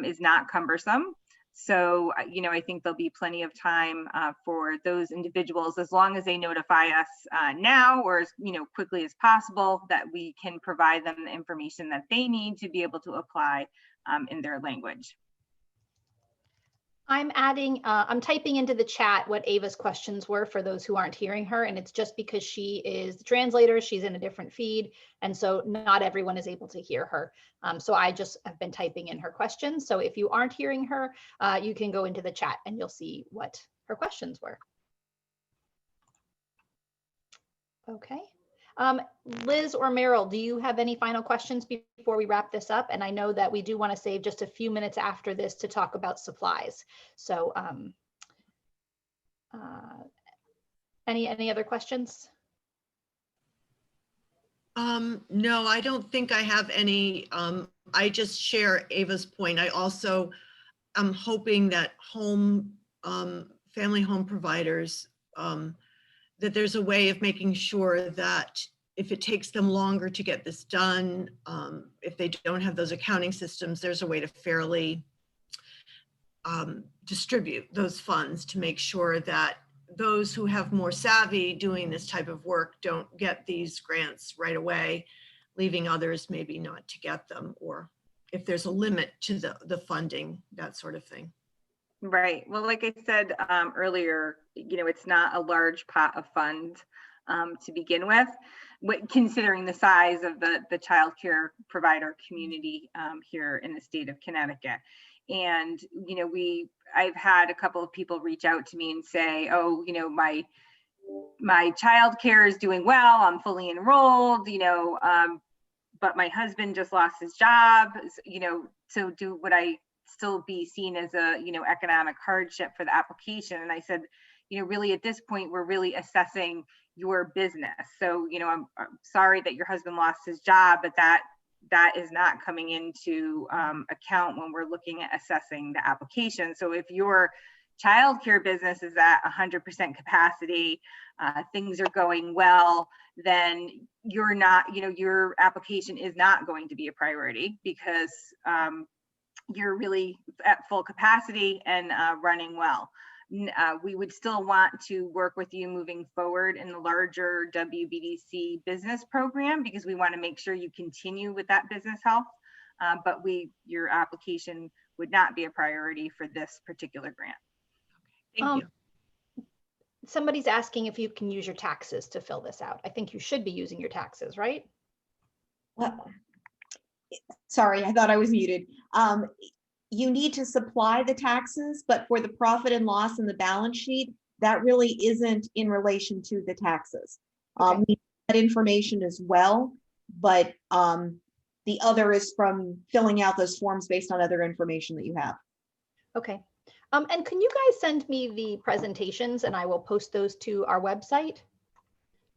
is not cumbersome. So, I think there'll be plenty of time for those individuals, as long as they notify us now, or as quickly as possible, that we can provide them the information that they need to be able to apply in their language. I'm typing into the chat what Ava's questions were for those who aren't hearing her, and it's just because she is the translator, she's in a different feed, and so not everyone is able to hear her. So I just have been typing in her questions. So if you aren't hearing her, you can go into the chat and you'll see what her questions were. Okay. Liz or Meryl, do you have any final questions before we wrap this up? And I know that we do want to save just a few minutes after this to talk about supplies. So any other questions? No, I don't think I have any. I just share Ava's point. I also am hoping that family home providers, that there's a way of making sure that if it takes them longer to get this done, if they don't have those accounting systems, there's a way to fairly distribute those funds to make sure that those who have more savvy doing this type of work don't get these grants right away, leaving others maybe not to get them, or if there's a limit to the funding, that sort of thing. Right. Well, like I said earlier, it's not a large pot of funds to begin with, considering the size of the child care provider community here in the state of Connecticut. And, I've had a couple of people reach out to me and say, oh, my child care is doing well, I'm fully enrolled, but my husband just lost his job, so would I still be seen as a, economic hardship for the application? And I said, really at this point, we're really assessing your business. So, I'm sorry that your husband lost his job, but that is not coming into account when we're looking at assessing the application. So if your childcare business is at 100% capacity, things are going well, then you're not, your application is not going to be a priority, because you're really at full capacity and running well. We would still want to work with you moving forward in the larger WBDC business program, because we want to make sure you continue with that business health. But your application would not be a priority for this particular grant. Thank you. Somebody's asking if you can use your taxes to fill this out. I think you should be using your taxes, right? Well, sorry, I thought I was muted. You need to supply the taxes, but for the profit and loss in the balance sheet, that really isn't in relation to the taxes. Okay. We need that information as well, but the other is from filling out those forms based on other information that you have. Okay. And can you guys send me the presentations and I will post those to our website?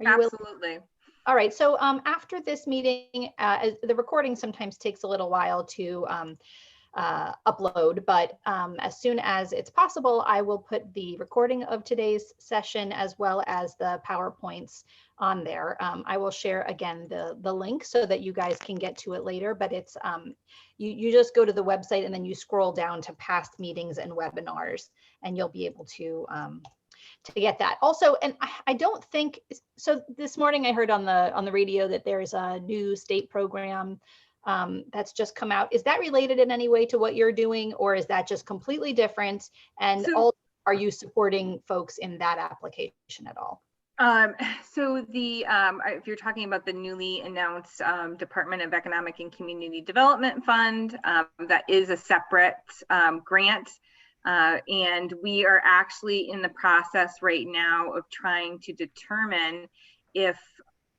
Are you willing? Absolutely. All right. So after this meeting, the recording sometimes takes a little while to upload, but as soon as it's possible, I will put the recording of today's session as well as the PowerPoints on there. I will share again the link so that you guys can get to it later, but it's you just go to the website and then you scroll down to past meetings and webinars, and you'll be able to get that. Also, and I don't think so. This morning I heard on the radio that there's a new state program that's just come out. Is that related in any way to what you're doing, or is that just completely different? And also, are you supporting folks in that application at all? So if you're talking about the newly announced Department of Economic and Community Development Fund, that is a separate grant. And we are actually in the process right now of trying to determine if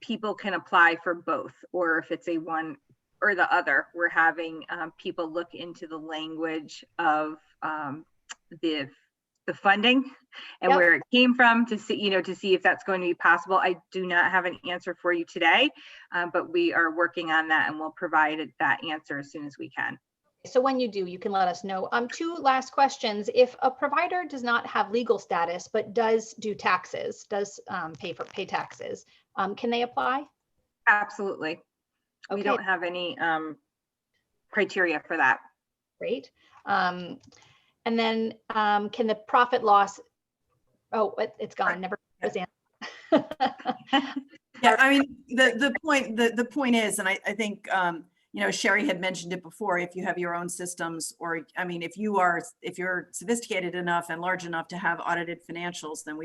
people can apply for both, or if it's a one or the other. We're having people look into the language of the funding and where it came from to see, to see if that's going to be possible. I do not have an answer for you today, but we are working on that, and we'll provide that answer as soon as we can. So when you do, you can let us know. Two last questions. If a provider does not have legal status, but does do taxes, does pay taxes, can they apply? Absolutely. Okay. We don't have any criteria for that. Great. And then can the profit loss, it's gone, never was answered. Yeah, I mean, the point is, and I think, you know, Sherry had mentioned it before, if you have your own systems, or, I mean, if you're sophisticated enough and large enough to have audited financials, then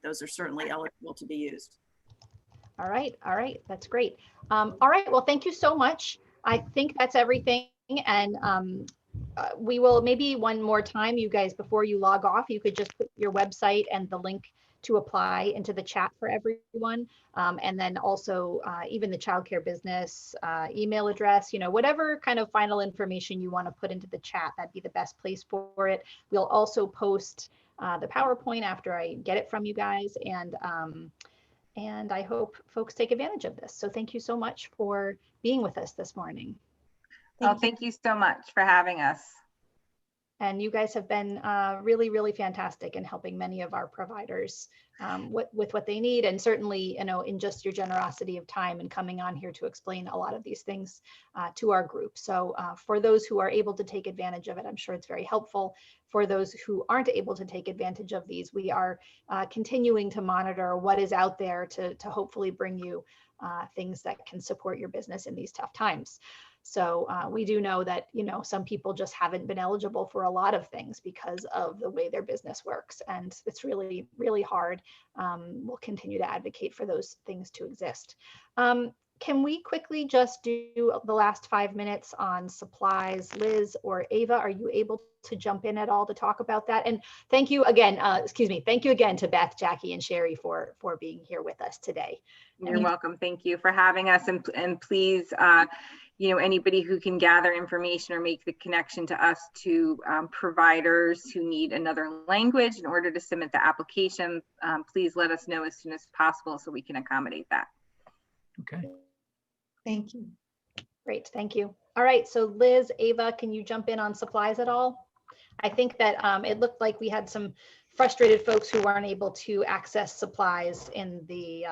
those are certainly eligible to be used. All right, that's great. All right, well, thank you so much. I think that's everything. And we will maybe one more time, you guys, before you log off, you could just put your website and the link to apply into the chat for everyone. And then also even the childcare business email address, you know, whatever kind of final information you want to put into the chat, that'd be the best place for it. We'll also post the PowerPoint after I get it from you guys. And I hope folks take advantage of this. So thank you so much for being with us this morning. Thank you so much for having us. And you guys have been really, really fantastic in helping many of our providers with what they need. And certainly, you know, in just your generosity of time and coming on here to explain a lot of these things to our group. So for those who are able to take advantage of it, I'm sure it's very helpful. For those who aren't able to take advantage of these, we are continuing to monitor what is out there to hopefully bring you things that can support your business in these tough times. So we do know that, you know, some people just haven't been eligible for a lot of things because of the way their business works. And it's really, really hard. We'll continue to advocate for those things to exist. Can we quickly just do the last 5 minutes on supplies? Liz or Ava, are you able to jump in at all to talk about that? And thank you again, thank you again to Beth, Jackie, and Sherry for being here with us today. You're welcome. Thank you for having us. And please, you know, anybody who can gather information or make the connection to us to providers who need another language in order to submit the application, please let us know as soon as possible so we can accommodate that. Okay. Thank you. Great, thank you. All right, so Liz, Ava, can you jump in on supplies at all? I think that it looked like we had some frustrated folks who weren't able to access supplies in the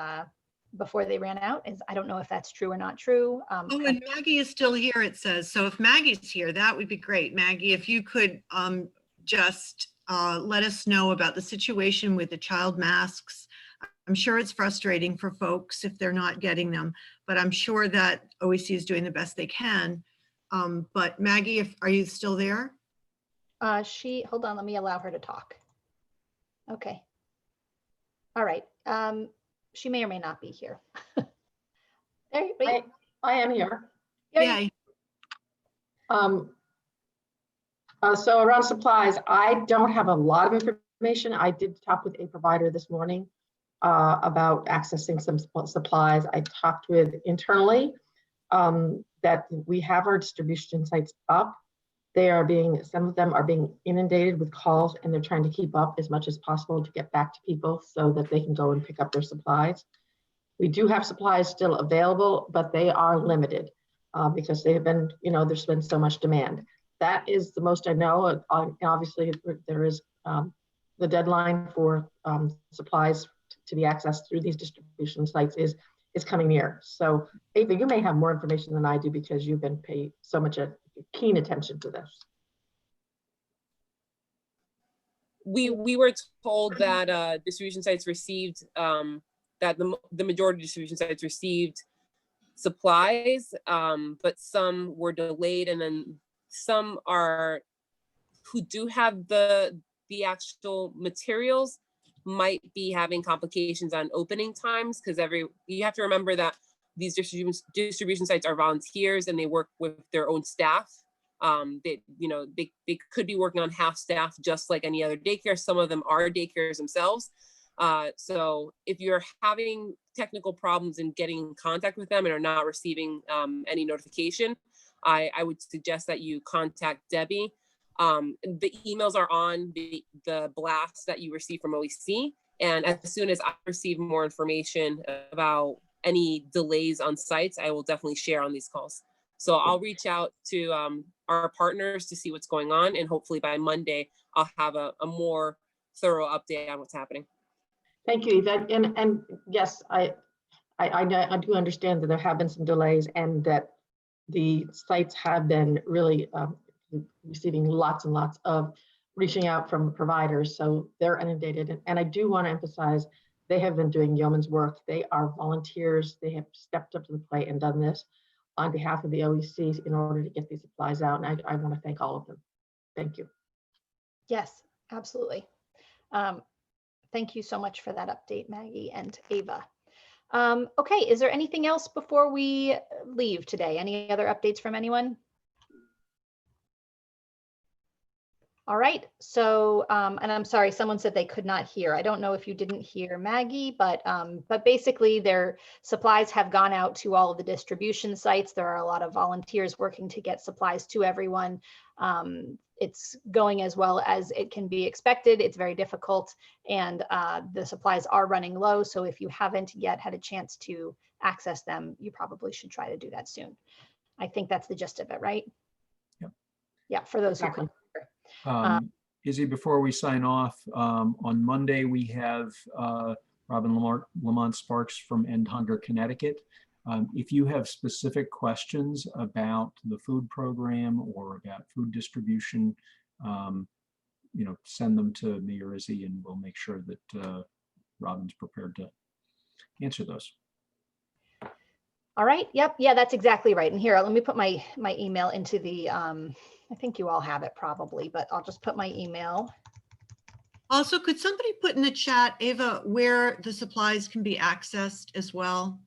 before they ran out. I don't know if that's true or not true. Oh, and Maggie is still here, it says. So if Maggie's here, that would be great. Maggie, if you could just let us know about the situation with the child masks. I'm sure it's frustrating for folks if they're not getting them, but I'm sure that OEC is doing the best they can. But Maggie, are you still there? Hold on, let me allow her to talk. Okay. All right. She may or may not be here. There, wait. I am here. Yay. So around supplies, I don't have a lot of information. I did talk with a provider this morning about accessing some supplies. I talked with internally that we have our distribution sites up. Some of them are being inundated with calls, and they're trying to keep up as much as possible to get back to people so that they can go and pick up their supplies. We do have supplies still available, but they are limited because they have been, you know, there's been so much demand. That is the most I know. Obviously, there is the deadline for supplies to be accessed through these distribution sites is coming near. So Ava, you may have more information than I do because you've been paying so much keen attention to this. We were told that distribution sites received that the majority of distribution sites received supplies, but some were delayed, and then some who do have the actual materials might be having complications on opening times because you have to remember that these distribution sites are volunteers and they work with their own staff. They could be working on half staff just like any other daycare. Some of them are daycares themselves. So if you're having technical problems in getting in contact with them and are not receiving any notification, I would suggest that you contact Debbie. The emails are on the blast that you receive from OEC. And as soon as I receive more information about any delays on sites, I will definitely share on these calls. So I'll reach out to our partners to see what's going on. And hopefully by Monday, I'll have a more thorough update on what's happening. Thank you, Yvette. And yes, I do understand that there have been some delays and that the sites have been really receiving lots and lots of reaching out from providers. So they're inundated. And I do want to emphasize, they have been doing yeoman's work. They are volunteers. They have stepped up to the plate and done this. on behalf of the OEC in order to get these supplies out. And I want to thank all of them. Thank you. Yes, absolutely. Thank you so much for that update, Maggie and Ava. Okay, is there anything else before we leave today? Any other updates from anyone? All right, so, and I'm sorry, someone said they could not hear. I don't know if you didn't hear Maggie, but basically their supplies have gone out to all of the distribution sites. There are a lot of volunteers working to get supplies to everyone. It's going as well as it can be expected. It's very difficult, and the supplies are running low. So if you haven't yet had a chance to access them, you probably should try to do that soon. I think that's the gist of it, right? Yep. Yeah, for those who Exactly. couldn't hear. Izzy, before we sign off, on Monday, we have Robin Lamont Sparks from End Hunger Connecticut. If you have specific questions about the food program or about food distribution, send them to me or Izzy, and we'll make sure that Robin's prepared to answer those. All right. Yep. Yeah, that's exactly right. And here, let me put my email into the, I think you all have it probably, but I'll just put my email. Also, could somebody put in the chat, Ava, where the supplies can be accessed as well?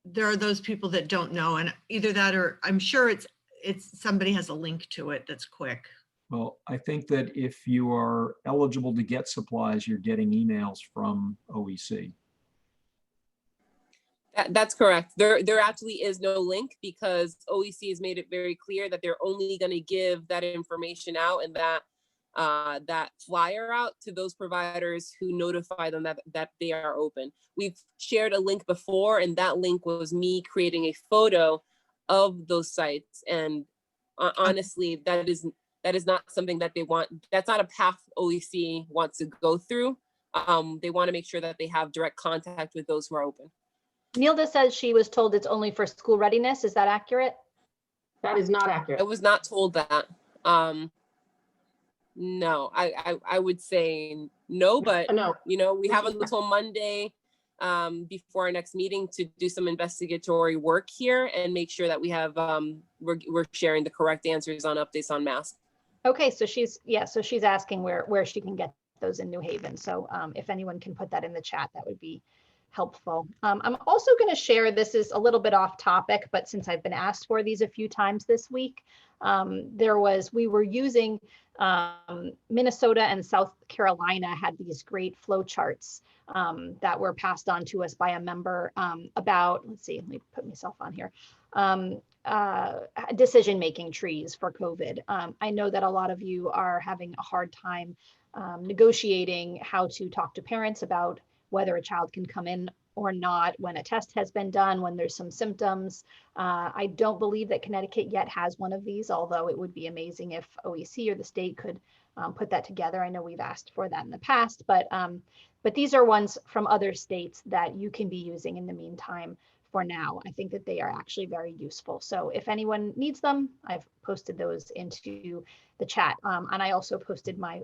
There are those people that don't know, and either that or I'm sure it's somebody has a link to it that's quick. Well, I think that if you are eligible to get supplies, you're getting emails from OEC. That's correct. There actually is no link because OEC has made it very clear that they're only going to give that information out and that flyer out to those providers who notify them that they are open. We've shared a link before, and that link was me creating a photo of those sites. And honestly, that is not something that they want. That's not a path OEC wants to go through. They want to make sure that they have direct contact with those who are open. Nilda says she was told it's only for school readiness. Is that accurate? That is not accurate. I was not told that. No, I would say no, but No. we have until Monday before our next meeting to do some investigatory work here and make sure that we have we're sharing the correct answers on updates on masks. Okay, so she's asking where she can get those in New Haven. So if anyone can put that in the chat, that would be helpful. I'm also going to share, this is a little bit off topic, but since I've been asked for these a few times this week, we were using Minnesota and South Carolina had these great flow charts that were passed on to us by a member about, let's see, let me put myself on here, decision-making trees for COVID. I know that a lot of you are having a hard time negotiating how to talk to parents about whether a child can come in or not when a test has been done, when there's some symptoms. I don't believe that Connecticut yet has one of these, although it would be amazing if OEC or the state could put that together. I know we've asked for that in the past, but these are ones from other states that you can be using in the meantime for now. I think that they are actually very useful. So if anyone needs them, I've posted those into the chat. And I also posted my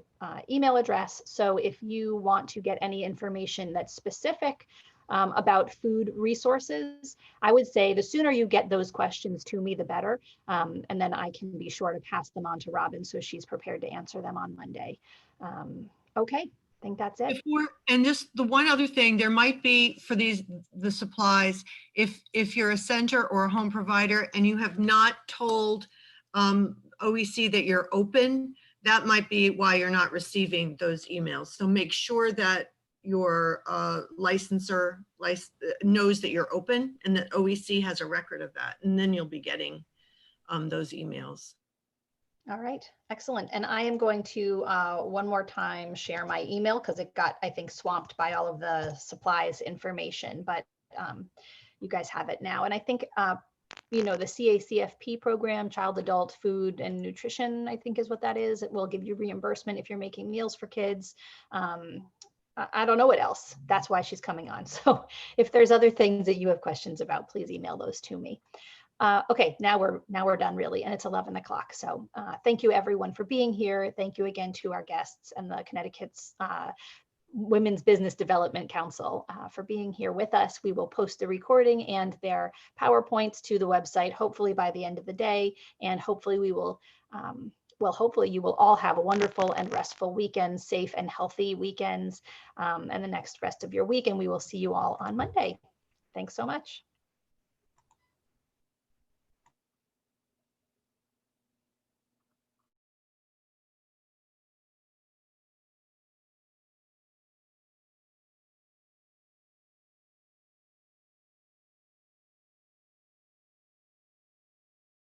email address. So if you want to get any information that's specific about food resources, I would say the sooner you get those questions to me, the better. And then I can be sure to pass them on to Robin so she's prepared to answer them on Monday. Okay, I think that's it. And just the one other thing, there might be for the supplies, if you're a center or a home provider and you have not told OEC that you're open, that might be why you're not receiving those emails. So make sure that your licensor knows that you're open and that OEC has a record of that, and then you'll be getting those emails. All right, excellent. And I am going to one more time share my email because it got, I think, swamped by all of the supplies information, but you guys have it now. And I think, the CACFP program, Child Adult Food and Nutrition, I think is what that is. It will give you reimbursement if you're making meals for kids. I don't know what else. That's why she's coming on. So if there's other things that you have questions about, please email those to me. Okay, now we're done really, and it's 11 o'clock. So thank you everyone for being here. Thank you again to our guests and the Connecticut's Women's Business Development Council for being here with us. We will post the recording and their PowerPoints to the website, hopefully by the end of the day. And hopefully we will, hopefully you will all have a wonderful and restful weekend, safe and healthy weekends, and the next rest of your week. And we will see you all on Monday. Thanks so much.